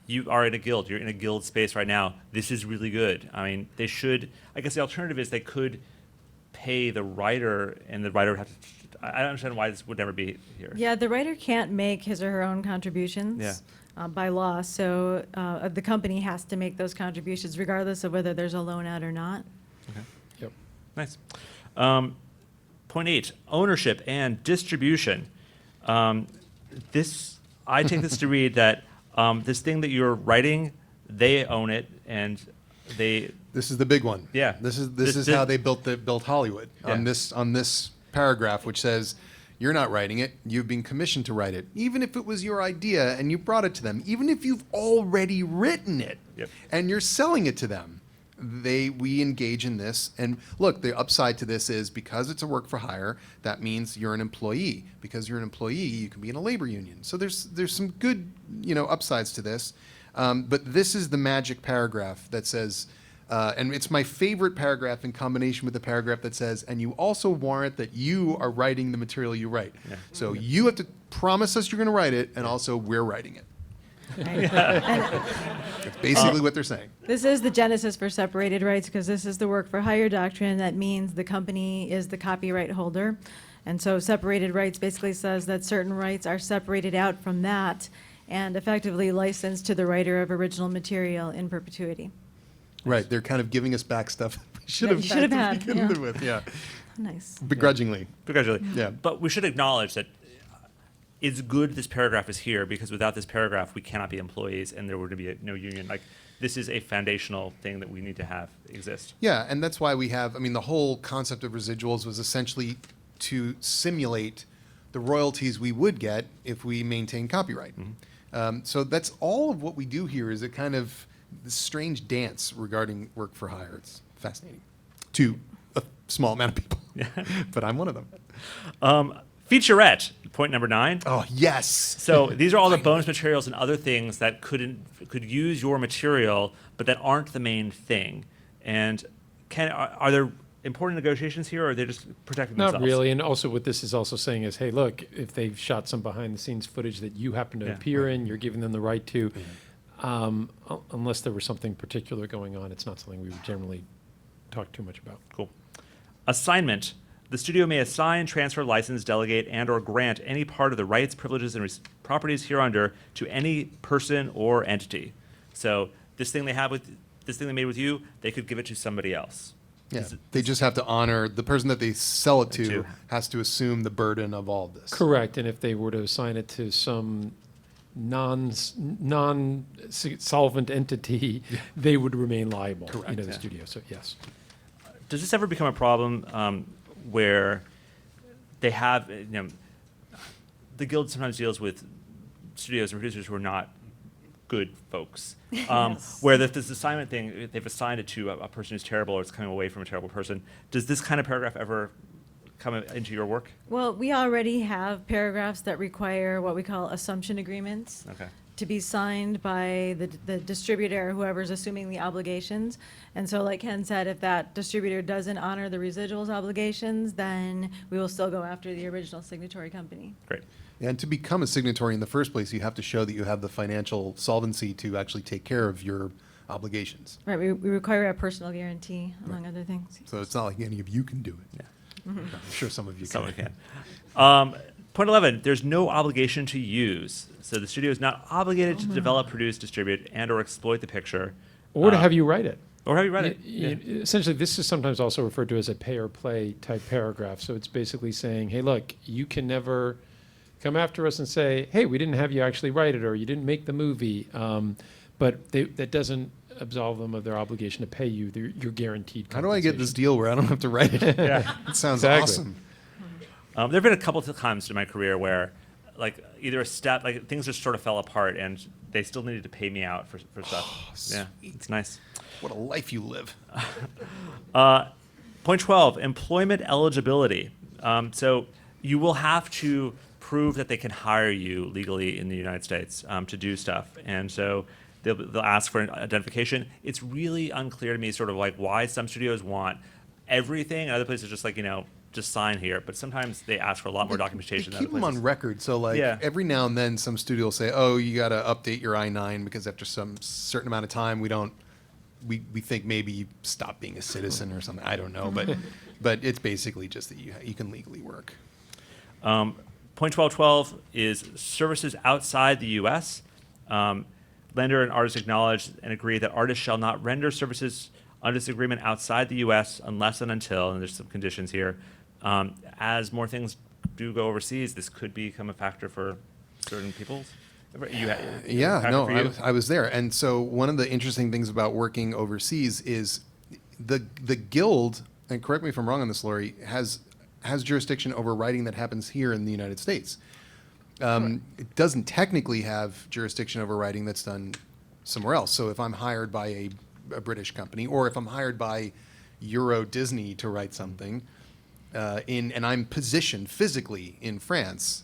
You are in a guild. You're in a guild space right now. This is really good. I mean, they should. I guess the alternative is they could pay the writer, and the writer would have to. I don't understand why this would never be here. Yeah, the writer can't make his or her own contributions. Yeah. By law, so the company has to make those contributions regardless of whether there's a loan out or not. Yep. Nice. Point 8, ownership and distribution. I take this to read that this thing that you're writing, they own it, and they. This is the big one. Yeah. This is how they built Hollywood Yeah. on this paragraph, which says, you're not writing it. You've been commissioned to write it. Even if it was your idea and you brought it to them, even if you've already written it Yep. and you're selling it to them, we engage in this. And look, the upside to this is, because it's a work for hire, that means you're an employee. Because you're an employee, you can be in a labor union. So there's some good upsides to this. But this is the magic paragraph that says, and it's my favorite paragraph in combination with the paragraph that says, and you also warrant that you are writing the material you write. Yeah. So you have to promise us you're going to write it, and also we're writing it. Right? That's basically what they're saying. This is the genesis for separated rights, because this is the work for hire doctrine. That means the company is the copyright holder. And so separated rights basically says that certain rights are separated out from that and effectively licensed to the writer of original material in perpetuity. Right. They're kind of giving us back stuff we should That have you should have had had, to begin yeah. with. Yeah. Nice. Begrudgingly. Begrudgingly. Yeah. But we should acknowledge that it's good this paragraph is here, because without this paragraph, we cannot be employees, and there would be no union. Like, this is a foundational thing that we need to have exist. Yeah, and that's why we have, the whole concept of residuals was essentially to simulate the royalties we would get if we maintain copyright. So that's all of what we do here, is a kind of this strange dance regarding work for hire. It's fascinating to a small amount of people, but I'm one of them. Featurette, point number 9. Oh, yes. So these are all the bonus materials and other things that could use your material, but that aren't the main thing. And are there important negotiations here, or are they just protecting Not themselves? really, and also what this is also saying is, hey, look, if they've shot some behind-the-scenes footage that you happen to Yeah. appear in, you're giving them the right to, unless there was something particular going on, it's not something we would generally talk too much about. Cool. Assignment. The studio may assign, transfer, license, delegate, and or grant any part of the rights, privileges, and properties hereunder to any person or entity. So this thing they made with you, they could give it to somebody else. Yeah, Is it- they just have to honor the person that they sell it To- to has to assume the burden of all this. Correct, and if they were to assign it to some non-solvent entity, they would remain liable, Correct, the yeah. studio, so yes. Does this ever become a problem where they have, the guild sometimes deals with studios and producers who are not good folks, Yes. where this assignment thing, they've assigned it to a person who's terrible, or it's coming away from a terrible person. Does this kind of paragraph ever come into your work? Well, we already have paragraphs that require what we call assumption agreements Okay. to be signed by the distributor, whoever's assuming the obligations. And so like Ken said, if that distributor doesn't honor the residuals obligations, then we will still go after the original signatory company. Great. And to become a signatory in the first place, you have to show that you have the financial solvency to actually take care of your obligations. Right, we require a personal guarantee, among other things. So it's not like any of you can do it. Yeah. I'm sure some of you Someone can. can. Point 11, there's no obligation to use. So the studio is not obligated to develop, produce, distribute, and or exploit the picture. Or to have you write it. Or have you read it? Essentially, this is sometimes also referred to as a pay or play type paragraph. So it's basically saying, hey, look, you can never come after us and say, hey, we didn't have you actually write it, or you didn't make the movie. But that doesn't absolve them of their obligation to pay you. You're guaranteed How do I get this compensation. deal where I don't have to write it? Yeah. It sounds Exactly. awesome. There have been a couple of times in my career where, like, either a step, like, things just sort of fell apart, and they still needed to pay me out for stuff. Yeah, it's nice. What a life you live. Point 12, employment eligibility. So you will have to prove that they can hire you legally in the United States to do stuff. And so they'll ask for an identification. It's really unclear to me sort of like why some studios want everything and other places just like, just sign here. But sometimes they ask for a lot more documentation They than keep other them places. on record. So, like, Yeah. every now and then some studio will say, oh, you got to update your I-9 because after some certain amount of time, we think maybe you stop being a citizen or something. I don't know. But it's basically just that you can legally work. Point 12.12 is services outside the U.S. Lender and artist acknowledge and agree that artists shall not render services under this agreement outside the U.S. unless and until, and there's some conditions here, as more things do go overseas, this could become a factor for certain peoples. Yeah, no, for you? I was there. And so one of the interesting things about working overseas is the guild, and correct me if I'm wrong on this, Laurie, has jurisdiction over writing that happens here in the United States. It doesn't technically have jurisdiction over writing that's done somewhere else. So if I'm hired by a British company, or if I'm hired by Euro Disney to write something, and I'm positioned physically in France.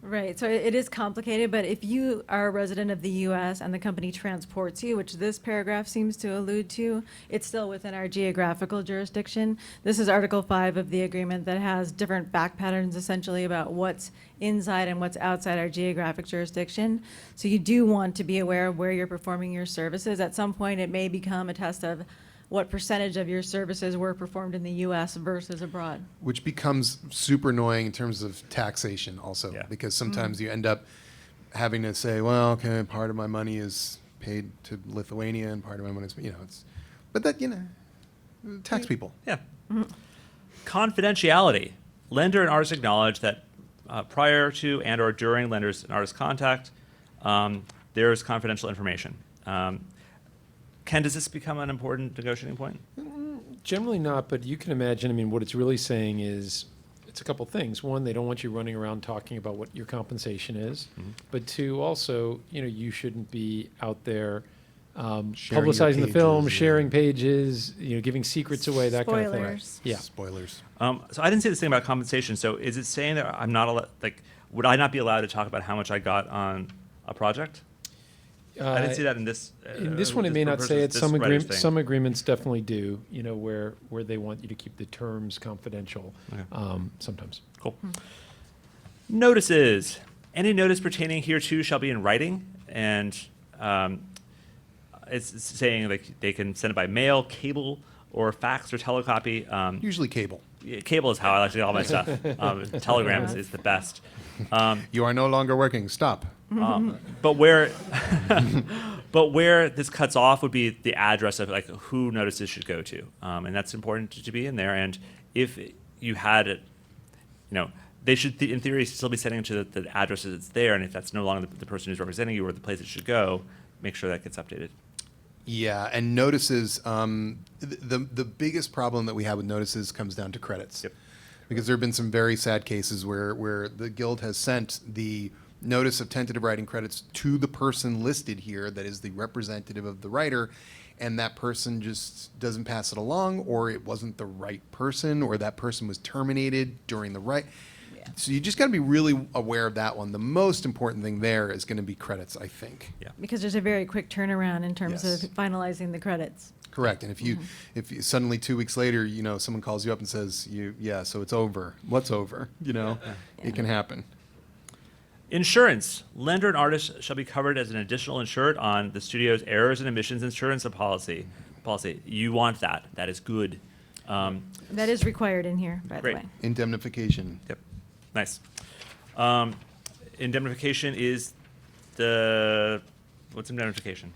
Right, so it is complicated, but if you are a resident of the U.S. and the company transports you, which this paragraph seems to allude to, it's still within our geographical jurisdiction. This is Article 5 of the agreement that has different fact patterns essentially about what's inside and what's outside our geographic jurisdiction. So you do want to be aware of where you're performing your services. At some point, it may become a test of what percentage of your services were performed in the U.S. versus abroad. Which becomes super annoying in terms of taxation also, Yeah. because sometimes you end up having to say, well, okay, part of my money is paid to Lithuania and part of my money is, but that, tax people. Yeah. Confidentiality. Lender and artist acknowledge that prior to and or during lenders and artist contact, there is confidential information. Ken, does this become an important negotiating point? Generally not, but you can imagine, what it's really saying is, it's a couple things. One, they don't want you running around talking about what your compensation is. But two, also, you shouldn't be out there Sharing your publicizing the film, pages, sharing pages, giving secrets away, that kind of thing. Spoilers. Yeah. Spoilers. So I didn't say this thing about compensation. So is it saying that I'm not allowed, would I not be allowed to talk about how much I got on a project? I didn't see that in this. In this one, it may not say it. this Some writer's thing. some agreements definitely do, where they want you to keep the terms confidential, Okay. sometimes. Cool. Notices. Any notice pertaining hereto shall be in writing, and it's saying they can send it by mail, cable, or fax or telecopy. Usually cable. Cable is how I like to get all my stuff. Telegram is the best. You are no longer working. Stop. But where this cuts off would be the address of who notices should go to, and that's important to be in there. And if you had it, they should in theory still be sending it to the addresses that's there. And if that's no longer the person who's representing you or the place it should go, make sure that gets updated. Yeah, and notices, the biggest problem that we have with notices comes down to credits. Yep. Because there have been some very sad cases where the guild has sent the notice of tentative writing credits to the person listed here that is the representative of the writer, and that person just doesn't pass it along, or it wasn't the right person, or that person was terminated during the write. Yeah. So you just got to be really aware of that one. The most important thing there is going to be credits, I think. Yeah. Because there's a very quick turnaround in terms Yes. of finalizing the credits. Correct. And if you suddenly 2 weeks later, someone calls you up and says, so it's over. What's over? It can happen. Insurance. Lender and artist shall be covered as an additional insured on the studio's errors and omissions insurance policy. You want that. That is good. That is required in here, by Great. the way. Indemnification. Yep. Nice. Indemnification is what's indemnification?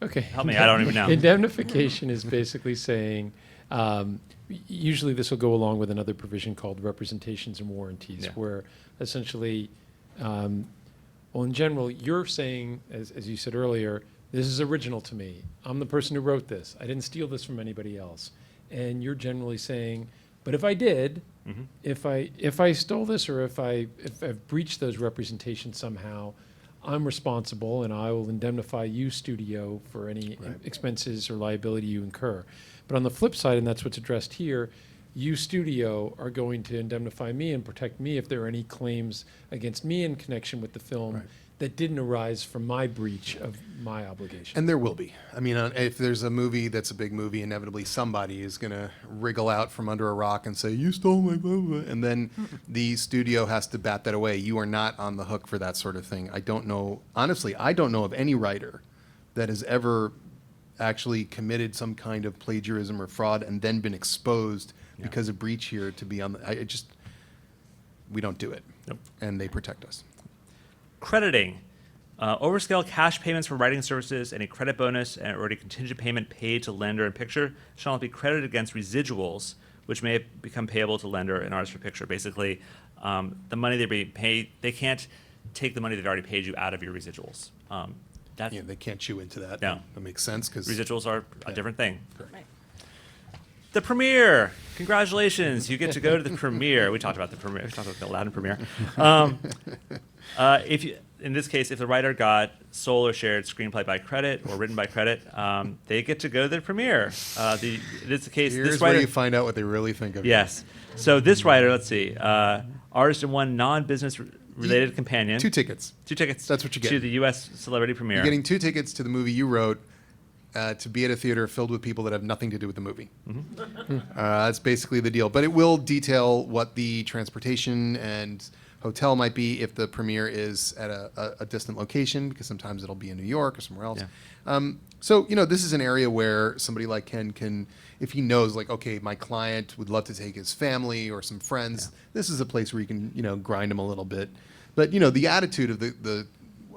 Okay. Help me, I don't even know. Indemnification is basically saying, usually this will go along with another provision called representations and warranties, Yeah. where essentially, well, in general, you're saying, as you said earlier, this is original to me. I'm the person who wrote this. I didn't steal this from anybody else. And you're generally saying, but if I did, Mhm. if I stole this, or if I've breached those representations somehow, I'm responsible, and I will indemnify you, studio, for any Right. expenses or liability you incur. But on the flip side, and that's what's addressed here, you, studio, are going to indemnify me and protect me if there are any claims against me in connection with the film Right. that didn't arise from my breach of my obligation. And there will be. I mean, if there's a movie that's a big movie, inevitably somebody is going to wriggle out from under a rock and say, you stole my blah, blah, blah. And then the studio has to bat that away. You are not on the hook for that sort of thing. I don't know, honestly, I don't know of any writer that has ever actually committed some kind of plagiarism or fraud and then been exposed Yeah. because of breach here to be on the, we don't do it. Nope. And they protect us. Crediting. Overscale cash payments for writing services, any credit bonus, and or any contingent payment paid to lender in picture shall not be credited against residuals, which may become payable to lender and artist for picture. Basically, the money they're being paid, they can't take the money they've already paid you out of your residuals. That's, Yeah, they can't chew into that. No. That makes sense because residuals are a Yeah. different thing. Right. The premiere. Congratulations. You get to go to the premiere. We talked about the premiere. We talked about the Aladdin premiere. If you, in this case, if the writer got sole or shared screenplay by credit or written by credit, they get to go to the premiere. This case. here's This where writer. you find out what they really think of you. Yes. So this writer, let's see, artist in one non-business related companion. 2 tickets. 2 tickets. That's what you get. To the U.S. celebrity premiere. You're getting 2 tickets to the movie you wrote to be at a theater filled with people that have nothing to do with the movie. That's basically the deal. But it will detail what the transportation and hotel might be if the premiere is at a distant location, because sometimes it'll be in New York or somewhere else. Yeah. So, this is an area where somebody like Ken can, if he knows, like, okay, my client would love to take his family or some friends, this is a place where you can, grind them a little bit. But, the attitude of the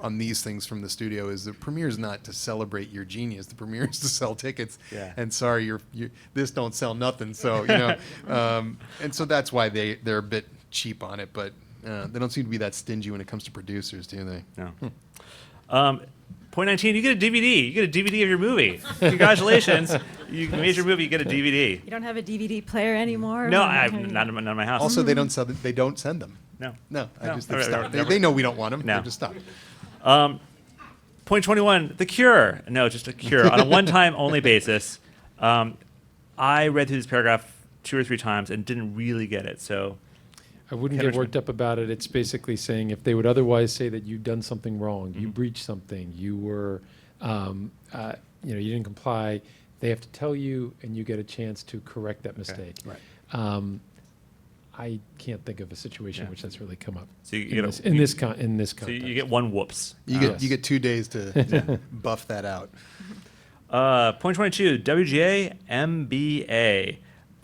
on these things from the studio is the premiere is not to celebrate your genius. The premiere is to sell tickets. Yeah. And sorry, you this don't sell nothing. So, and so that's why they're a bit cheap on it. But they don't seem to be that stingy when it comes to producers, do they? No. Point 19, you get a DVD. You get a DVD of your movie. Congratulations. You made your movie, you get a DVD. You don't have a DVD player anymore? No, Or- I have not in my house. Also, they don't sell. They don't send them. No. No, No. they've Never- stopped. never- They know we don't want them. No. They just stopped. Point 21, The Cure. No, just A Cure. On a one-time only basis. I read through this paragraph 2 or 3 times and didn't really get it. So, I wouldn't Ken get worked up about it. It's basically saying if they would otherwise say that you've done something wrong, you Mhm. breached something, you were, you didn't comply, they have to tell you, and you get a chance to correct that mistake. Right. I can't think of a situation Yeah. in which that's really come up so you in get this, in this so context. you get one whoops. You Yes. get 2 days to buff that out. Point 22, WGA MBA.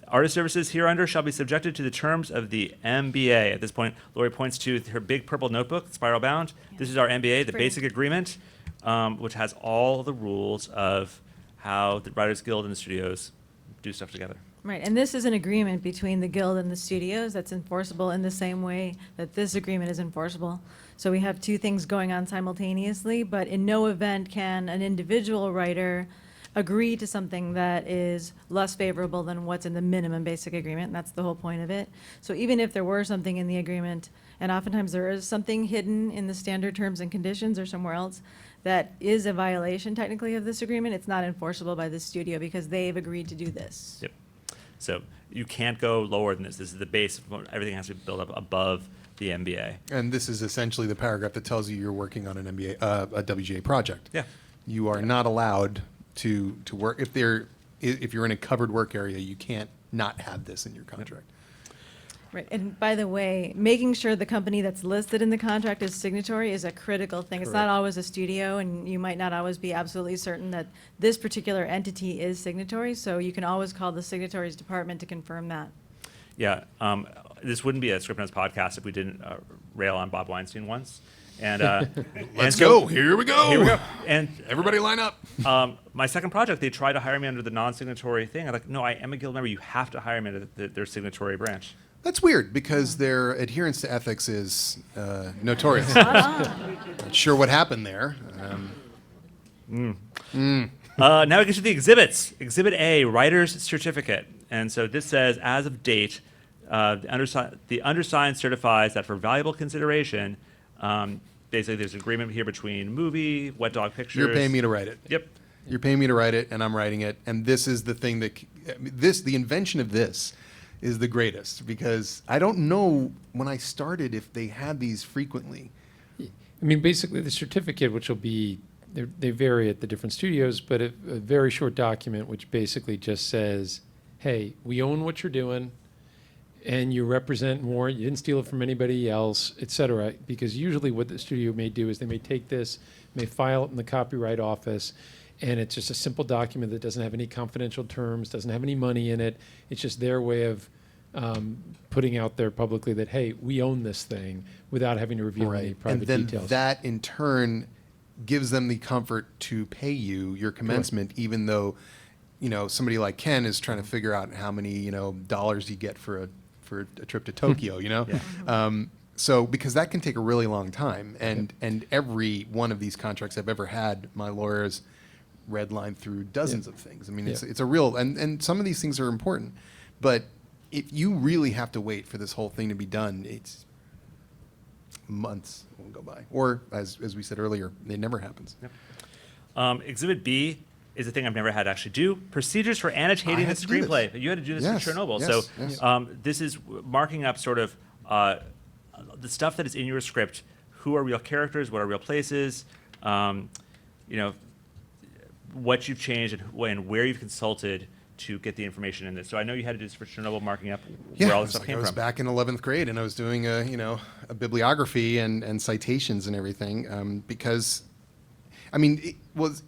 Artist services hereunder shall be subjected to the terms of the MBA. At this point, Laurie points to her big purple notebook, spiral bound. This is our MBA, the Pretty. basic agreement, which has all the rules of how the Writers Guild and the studios do stuff together. Right, and this is an agreement between the guild and the studios that's enforceable in the same way that this agreement is enforceable. So we have 2 things going on simultaneously, but in no event can an individual writer agree to something that is less favorable than what's in the minimum basic agreement, and that's the whole point of it. So even if there were something in the agreement, and oftentimes there is something hidden in the standard terms and conditions or somewhere else that is a violation technically of this agreement, it's not enforceable by the studio because they've agreed to do this. Yep. So you can't go lower than this. This is the base. Everything has to be built up above the MBA. And this is essentially the paragraph that tells you you're working on an MBA, a WGA project. Yeah. You are not allowed to work if you're in a covered work area. You can't not have this in your contract. Right, and by the way, making sure the company that's listed in the contract is signatory is a critical thing. It's not Correct. always a studio, and you might not always be absolutely certain that this particular entity is signatory, so you can always call the signatories department to confirm that. Yeah. this wouldn't be a Scriptnotes podcast if we didn't rail on Bob Weinstein once. And Let's go. Here we go. Here we go. And Everybody line up. my second project, they tried to hire me under the non-signatory thing. I'm like, no, I am a guild member. You have to hire me under their signatory branch. That's weird because their adherence to ethics is notorious. Not sure what happened there. Now we get to the exhibits. Exhibit A, Writer's Certificate. And so this says, as of date, the undersigned certifies that for valuable consideration, basically there's an agreement here between movie, Wet Dog Pictures. You're paying me to write it. Yep. You're paying me to write it, and I'm writing it. And this is the thing that the invention of this is the greatest because I don't know when I started if they had these frequently. I mean, basically, the certificate, which will be, they vary at the different studios, but a very short document which basically just says, hey, we own what you're doing, and you represent more, you didn't steal it from anybody else, et cetera. Because usually what the studio may do is they may take this, may file it in the copyright office, and it's just a simple document that doesn't have any confidential terms, doesn't have any money in it. It's just their way of putting out there publicly that, hey, we own this thing without having to reveal any private and then details. that in turn gives them the comfort to pay you your commencement, even though, somebody like Ken is trying to figure out how many, dollars you get for a trip to Tokyo, So because that can take a really long time, and every one of these contracts I've ever had, my lawyers redline through dozens of things. I mean, it's a real, and some of these things are important, but if you really have to wait for this whole thing to be done, it's months will go by. Or as we said earlier, it never happens. Yep. Exhibit B is a thing I've never had to actually do. Procedures for annotating the screenplay. You had to do this for Chernobyl. Yes. This is marking up sort of the stuff that is in your script. Who are real characters? What are real places? What you've changed and where you've consulted to get the information in this. So I know you had to do this for Chernobyl, marking up where all this stuff came I was from. back in 11th grade, and I was doing a bibliography and citations and everything because, it was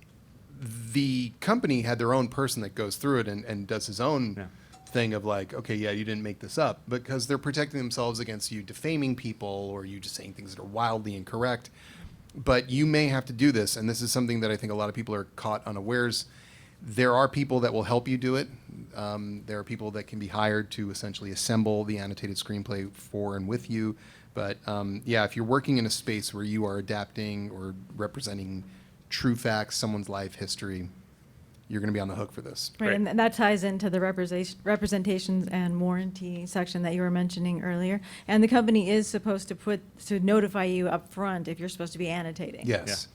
the company had their own person that goes through it and does his own thing of like, okay, yeah, you didn't make this up, because they're protecting themselves against you defaming people or you just saying things that are wildly incorrect. But you may have to do this, and this is something that I think a lot of people are caught unawares. There are people that will help you do it. There are people that can be hired to essentially assemble the annotated screenplay for and with you. But if you're working in a space where you are adapting or representing true facts, someone's life history, you're going to be on the hook for this. Right, and that ties into the representations and warranty section that you were mentioning earlier. And the company is supposed to notify you up front if you're supposed to be annotating. Yes.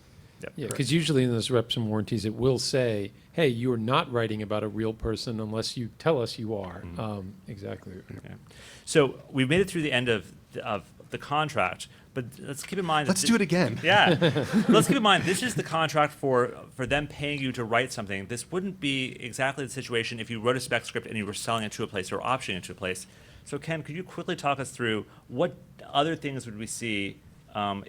Yeah, because usually in those reps and warranties, it will say, hey, you're not writing about a real person unless you tell us you are. Exactly. Okay. So we've made it through the end of the contract, but let's keep in mind. Let's do it again. Yeah. Let's keep in mind, this is the contract for them paying you to write something. This wouldn't be exactly the situation if you wrote a spec script and you were selling it to a place or optioning it to a place. So Ken, could you quickly talk us through what other things would we see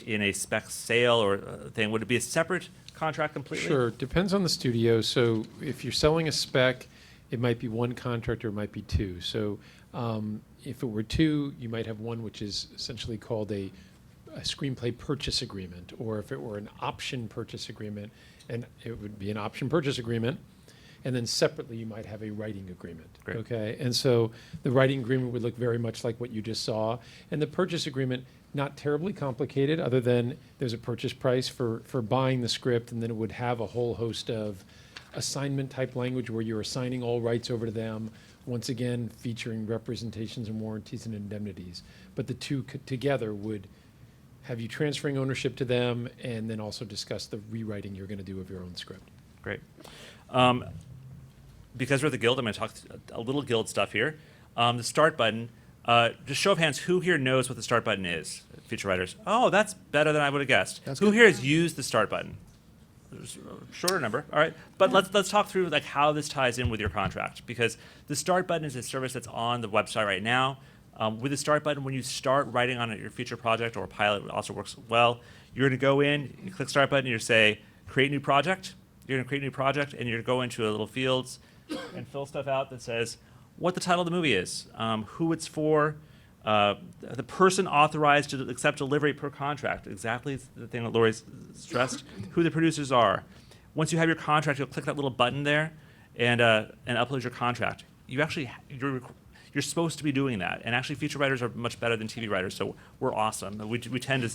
in a spec sale or thing? Would it be a separate contract completely? Sure, depends on the studio. So if you're selling a spec, it might be one contract or it might be two. So if it were two, you might have one which is essentially called a screenplay purchase agreement, or if it were an option purchase agreement, and it would be an option purchase agreement, and then separately you might have a writing agreement. Great. Okay, and so the writing agreement would look very much like what you just saw, and the purchase agreement, not terribly complicated, other than there's a purchase price for buying the script, and then it would have a whole host of assignment type language where you're assigning all rights over to them, once again featuring representations and warranties and indemnities. But the two together would have you transferring ownership to them, and then also discuss the rewriting you're going to do of your own script. Great. Because we're at the Guild, I'm going to talk a little Guild stuff here. The start button. Just show of hands, who here knows what the start button is? Future writers. Oh, that's better than I would have guessed. That's Who good. here has used the start button? There's a shorter number. All right, but let's talk through like how this ties in with your contract, because the start button is a service that's on the website right now. With the start button, when you start writing on your future project or pilot, it also works well. You're going to go in, you click start button, you say create new project. You're going to create a new project, and you're going to go into a little fields and fill stuff out that says what the title of the movie is, who it's for, The person authorized to accept delivery per contract, exactly the thing that Laurie stressed, who the producers are. Once you have your contract, you'll click that little button there and upload your contract. You're supposed to be doing that, and actually feature writers are much better than TV writers, so we're awesome. We tend to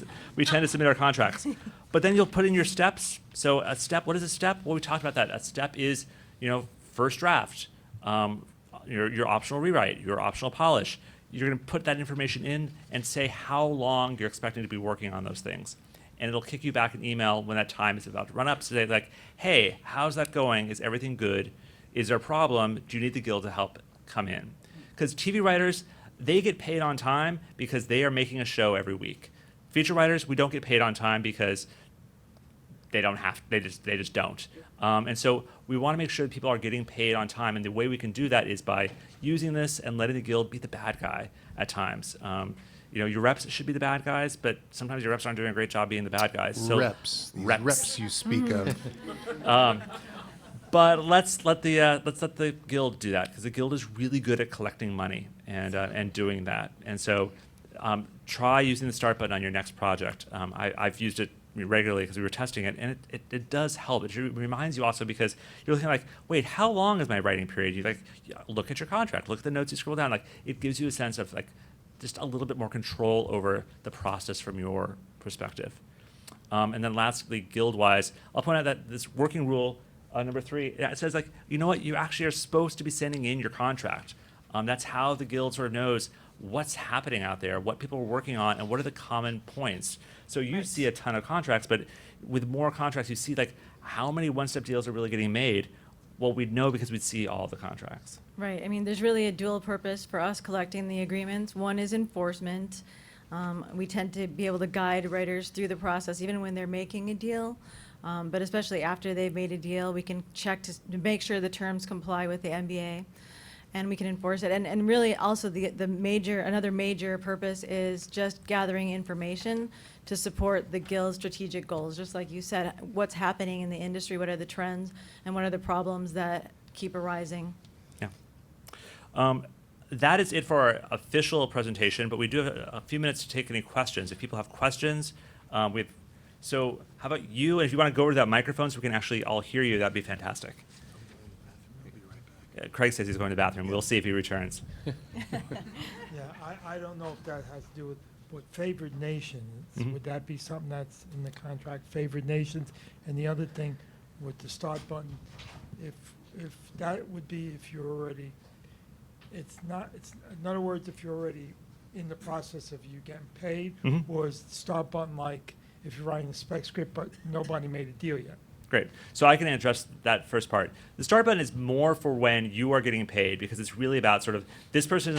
submit our contracts, but then you'll put in your steps. So a step, what is a step? Well, we talked about that. A step is, first draft, your optional rewrite, your optional polish. You're going to put that information in and say how long you're expecting to be working on those things, and it'll kick you back an email when that time is about to run up. So they're like, hey, how's that going? Is everything good? Is there a problem? Do you need the guild to help come in? Because TV writers, they get paid on time because they are making a show every week. Feature writers, we don't get paid on time because they just don't. And so we want to make sure that people are getting paid on time, and the way we can do that is by using this and letting the guild be the bad guy at times. Your reps should be the bad guys, but sometimes your reps aren't doing a great job being the bad guys. So These reps you speak of. But let's let the guild do that, because the guild is really good at collecting money and doing that. And so try using the start button on your next project. I've used it regularly because we were testing it, and it does help. It reminds you also, because you're looking like, wait, how long is my writing period? You look at your contract, look at the notes, you scroll down. It gives you a sense of just a little bit more control over the process from your perspective. And then lastly, guild-wise, I'll point out that this working rule, number 3, it says you actually are supposed to be sending in your contract. That's how the guild sort of knows what's happening out there, what people are working on, and what are the common points. So you see a ton of contracts, but with more contracts, you see how many one-step deals are really getting made. Well, we'd know because we'd see all the contracts. Right. I mean, there's really a dual purpose for us collecting the agreements. One is enforcement. We tend to be able to guide writers through the process, even when they're making a deal. But especially after they've made a deal, we can check to make sure the terms comply with the MBA, and we can enforce it. And really also another major purpose is just gathering information to support the guild's strategic goals. Just like you said, what's happening in the industry, what are the trends, and what are the problems that keep arising. Yeah. That is it for our official presentation, but we do have a few minutes to take any questions. If people have questions, so how about you? And if you want to go over to that microphone so we can actually all hear you, that'd be fantastic. Craig says he's going to the bathroom. We'll see if he returns. Yeah, I don't know if that has to do with favored nations. Mhm. Would that be something that's in the contract, favored nations? And the other thing with the start button, if that would be if you're already, in other words, if you're already in the process of you getting paid, Mhm. or is the start button like if you're writing a spec script but nobody made a deal yet? Great. So I can address that first part. The start button is more for when you are getting paid, because it's really about sort of, this person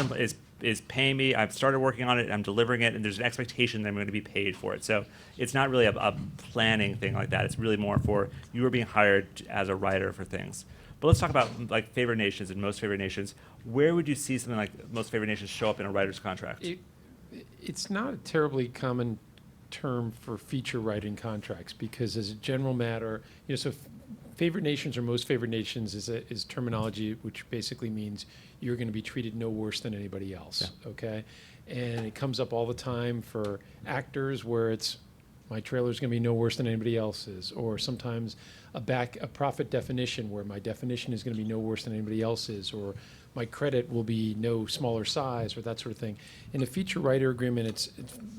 is paying me, I've started working on it, I'm delivering it, and there's an expectation that I'm going to be paid for it. So it's not really a planning thing like that. It's really more for you are being hired as a writer for things. But let's talk about favored nations and most favored nations. Where would you see something like most favored nations show up in a writer's contract? It's not a terribly common term for feature writing contracts, because as a general matter, so favored nations or most favored nations is terminology which basically means you're going to be treated no worse than anybody else. Yeah. Okay, and it comes up all the time for actors where it's my trailer's going to be no worse than anybody else's, or sometimes a profit definition where my definition is going to be no worse than anybody else's, or my credit will be no smaller size, or that sort of thing. In a feature writer agreement, it's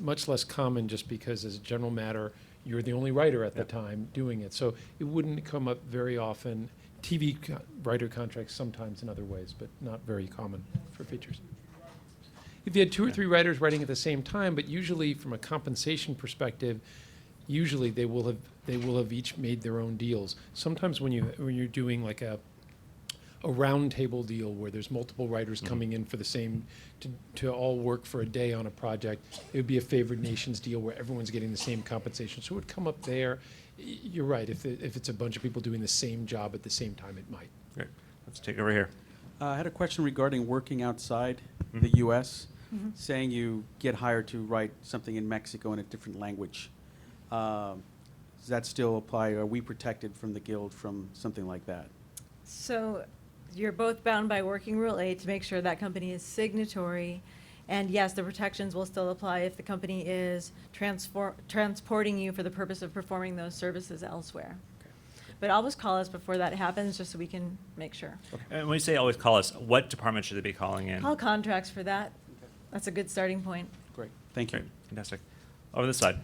much less common, just because as a general matter, you're the only writer at the time doing it. So it wouldn't come up very often. TV writer contracts sometimes in other ways, but not very common for features. If you had 2 or 3 writers writing at the same time, but usually from a compensation perspective, usually they will have each made their own deals. Sometimes when you're doing like a round table deal where there's multiple writers coming in for the same, to all work for a day on a project, it would be a favored nations deal where everyone's getting the same compensation. So it would come up there. You're right. If it's a bunch of people doing the same job at the same time, it might. Great. Let's take it over here. I had a question regarding working outside Mhm. the U.S., saying you get hired to write something in Mexico in a different language. Does that still apply? Are we protected from the guild from something like that? So you're both bound by working rule A to make sure that company is signatory, And yes, the protections will still apply if the company is transporting you for the purpose of performing those services elsewhere. But always call us before that happens, just so we can make sure. And when you say always call us, what department should they be calling in? Call contracts for that. That's a good starting point. Great, thank you. Great, fantastic. Over this side.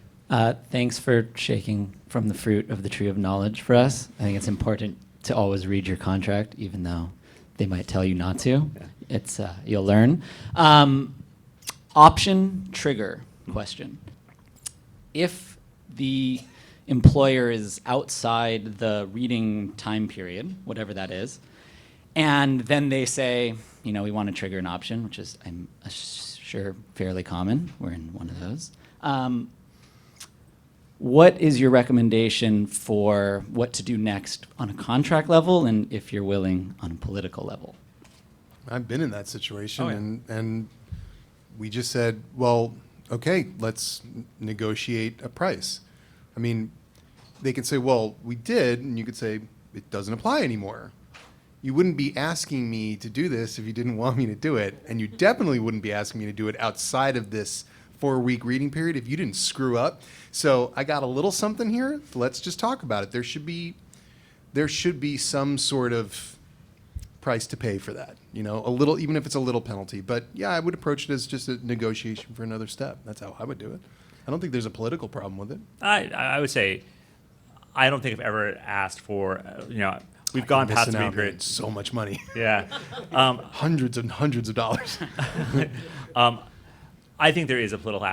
Thanks for shaking from the fruit of the tree of knowledge for us. I think it's important to always read your contract, even though they might tell you not to. Yeah. It's you'll learn. Option trigger question. If the employer is outside the reading time period, whatever that is, and then they say, you know, we want to trigger an option, which is, I'm sure, fairly common. We're in one of those. What is your recommendation for what to do next on a contract level, and if you're willing, on a political level? I've been in that situation, Oh, yeah. and we just said, well, okay, let's negotiate a price. I mean, they could say, well, we did, and you could say, it doesn't apply anymore. You wouldn't be asking me to do this if you didn't want me to do it, and you definitely wouldn't be asking me to do it outside of this 4-week reading period if you didn't screw up. So I got a little something here. Let's just talk about it. There should be some sort of price to pay for that. You know, a little, even if it's a little penalty. But yeah, I would approach it as just a negotiation for another step. That's how I would do it. I don't think there's a political problem with it. I would say, I don't think I've ever asked for, we've gone past the Missing reading out, period. man. So much money. Yeah. Hundreds and hundreds of dollars. I think there is a political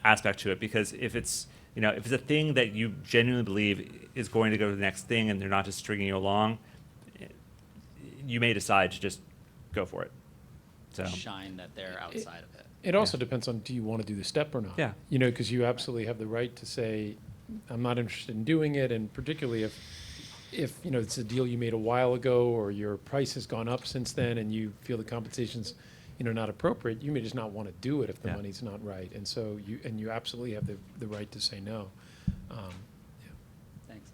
aspect to it, because if it's a thing that you genuinely believe is going to go to the next thing and they're not just stringing you along, you may decide to just go for it. So Shine that they're outside of it. It also depends on, do you want to do the step or not? Yeah. You know, because you absolutely have the right to say, I'm not interested in doing it, and particularly if it's a deal you made a while ago, or your price has gone up since then, and you feel the compensation's not appropriate, you may just not want to do it if the Yeah. money's not right, and so you absolutely have the right to say no. Thanks.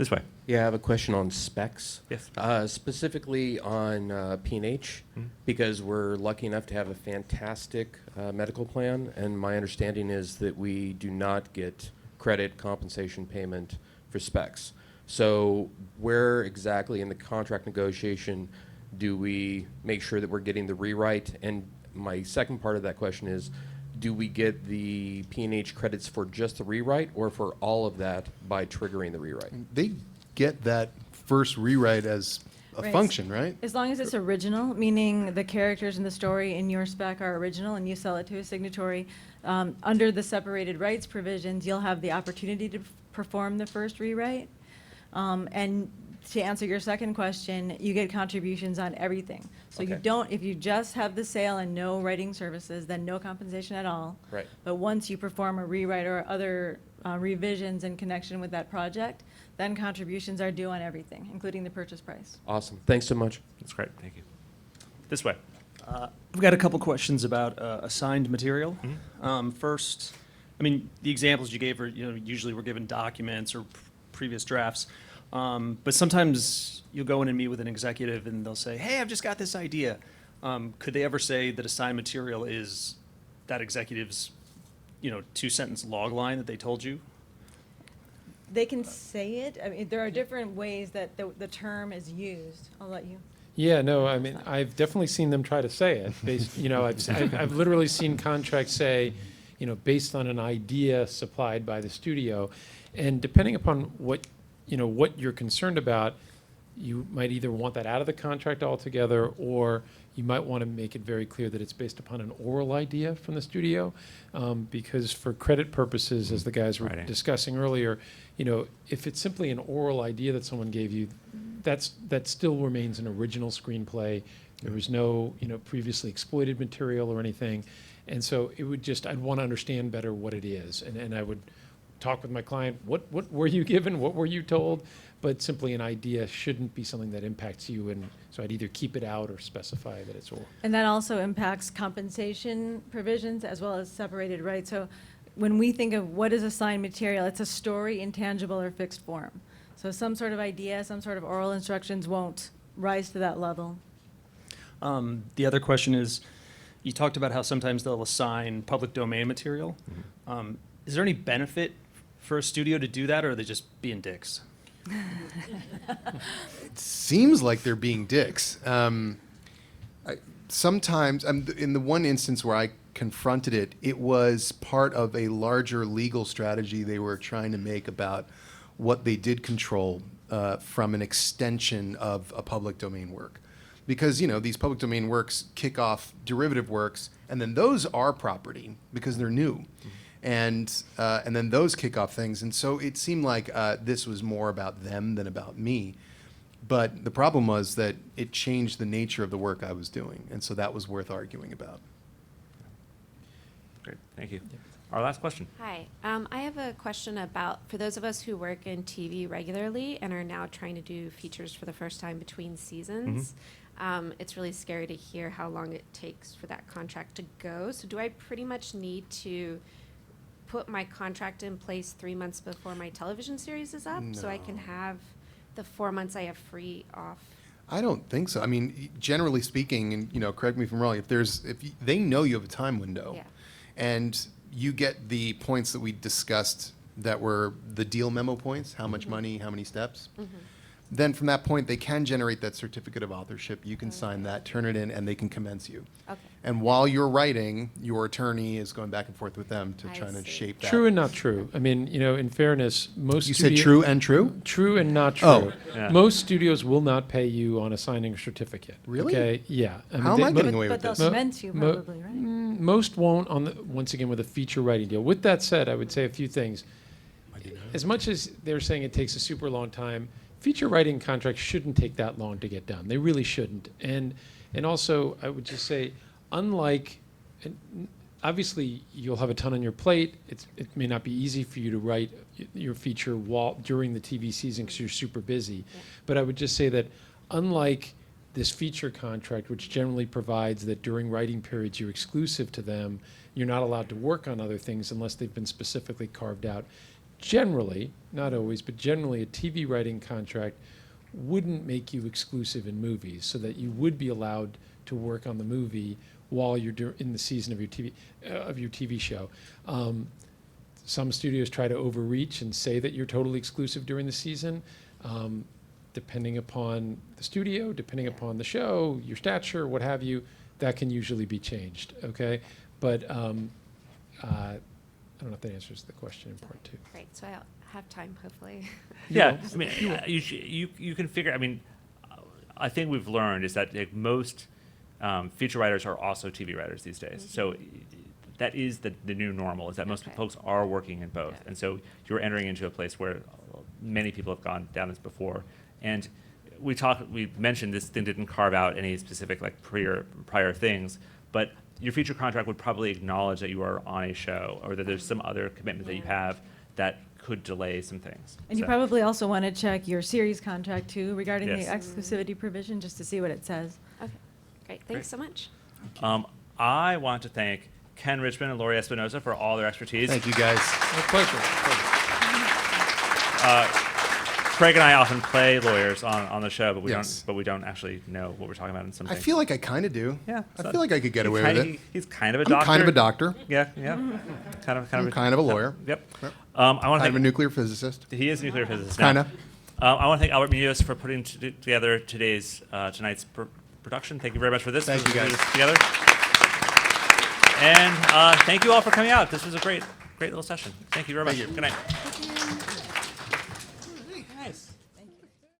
this way. Yeah, I have a question on specs. Yes. Specifically on P&H, because we're lucky enough to have a fantastic medical plan, and my understanding is that we do not get credit compensation payment for specs. So where exactly in the contract negotiation do we make sure that we're getting the rewrite? And my second part of that question is, do we get the P&H credits for just the rewrite, or for all of that by triggering the rewrite? They get that first rewrite as a Right. function, right? As long as it's original, meaning the characters in the story in your spec are original and you sell it to a signatory, under the separated rights provisions, you'll have the opportunity to perform the first rewrite. And to answer your second question, you get contributions on everything. So you Okay. don't, if you just have the sale and no writing services, then no compensation at all. Right. But once you perform a rewrite or other revisions in connection with that project, then contributions are due on everything, including the purchase price. Awesome. Thanks so much. That's great. Thank you. This way. I've got a couple questions about assigned material. First, I mean, the examples you gave are, usually we're given documents or previous drafts. But sometimes you'll go in and meet with an executive and they'll say, hey, I've just got this idea. Could they ever say that assigned material is that executive's, 2-sentence log line that they told you? They can say it. I mean, there are different ways that the term is used. I'll let you. Yeah, no, I mean, I've definitely seen them try to say it. I've literally seen contracts say, based on an idea supplied by the studio, and depending upon what you're concerned about, you might either want that out of the contract altogether, or you might want to make it very clear that it's based upon an oral idea from the studio, because for credit purposes, as the guys were Writing. discussing earlier, if it's simply an oral idea that someone gave you, that still remains an original screenplay. There was no previously exploited material or anything, and so I'd want to understand better what it is, and I would talk with my client, what were you given, what were you told? But simply an idea shouldn't be something that impacts you, and so I'd either keep it out or specify that it's oral. And that also impacts compensation provisions as well as separated rights. So when we think of what is assigned material, it's a story in tangible or fixed form. So some sort of idea, some sort of oral instructions won't rise to that level. The other question is, you talked about how sometimes they'll assign public domain material. Is there any benefit for a studio to do that, or are they just being dicks? Seems like they're being dicks. Sometimes, in the one instance where I confronted it, it was part of a larger legal strategy they were trying to make about what they did control from an extension of a public domain work. Because, these public domain works kick off derivative works, and then those are property because they're new. And then those kick off things. And so it seemed like this was more about them than about me. But the problem was that it changed the nature of the work I was doing. And so that was worth arguing about. Great, thank you. Our last question. Hi, I have a question about, for those of us who work in TV regularly and are now trying to do features for the first time between seasons, it's really scary to hear how long it takes for that contract to go. So do I pretty much need to put my contract in place 3 months before my television series is up so I can have the 4 months I have free off? I don't think so. I mean, generally speaking, and correct me if I'm wrong, they know you have a time window, Yeah. and you get the points that we discussed that were the deal memo points, how much money, how many steps. Then from that point, they can generate that certificate of authorship. You can sign that, turn it in, and they can commence you. Okay. And while you're writing, your attorney is going back and forth with them to I try to see. shape that. True and not true. I mean, in fairness, most You said true and true? True and not true. Oh. Yeah. Most studios will not pay you on a signing certificate. Really? Okay, yeah. I mean, How am I getting But, away but with they'll this? commence you probably, right? Most won't once again with a feature writing deal. With that said, I would say a few things. As much as they're saying it takes a super long time, feature writing contracts shouldn't take that long to get done. They really shouldn't. And also, I would just say, unlike, obviously, you'll have a ton on your plate. It may not be easy for you to write your feature during the TV season because you're super busy. Yeah. But I would just say that unlike this feature contract, which generally provides that during writing periods you're exclusive to them, you're not allowed to work on other things unless they've been specifically carved out. Generally, not always, but generally a TV writing contract wouldn't make you exclusive in movies, so that you would be allowed to work on the movie while you're in the season of your TV show. Some studios try to overreach and say that you're totally exclusive during the season. Depending upon the studio, depending upon the show, your stature, what have you, that can usually be changed, okay? But I don't know if that answers the question in part two. Great, so I'll have time, hopefully. Yeah, I mean, you can figure. I mean, I think we've learned is that most feature writers are also TV writers these days. So that is the new normal. Is that most Okay. folks are working in both, Yeah. and so you're entering into a place where many people have gone down this before. And we mentioned this thing didn't carve out any specific prior things, but your feature contract would probably acknowledge that you are on a show or that there's some other commitment that you have that could delay some things. And you So- probably also want to check your series contract too regarding the Yes. exclusivity provision, just to see what it says. Okay, great, thanks so much. I want to thank Ken Richman and Laurie Espinosa for all their expertise. Thank you, guys. My pleasure. Craig and I often play lawyers on the show, but Yes. we don't actually know what we're talking about in some I things. feel like I kind of do. Yeah, I so feel like I could get he's away kinda- with it. He's kind of a I'm doctor. kind of a doctor. Yeah. Kind of a lawyer. Yep. Yep. I want to Kind of a thank. nuclear physicist. He is a nuclear physicist. now. Kind of. I want to thank Albert Munoz for putting together tonight's production. Thank you very much for this. Thank you, Putting guys. this together. And thank you all for coming out. This was a great little session. Thank you very much. Good night.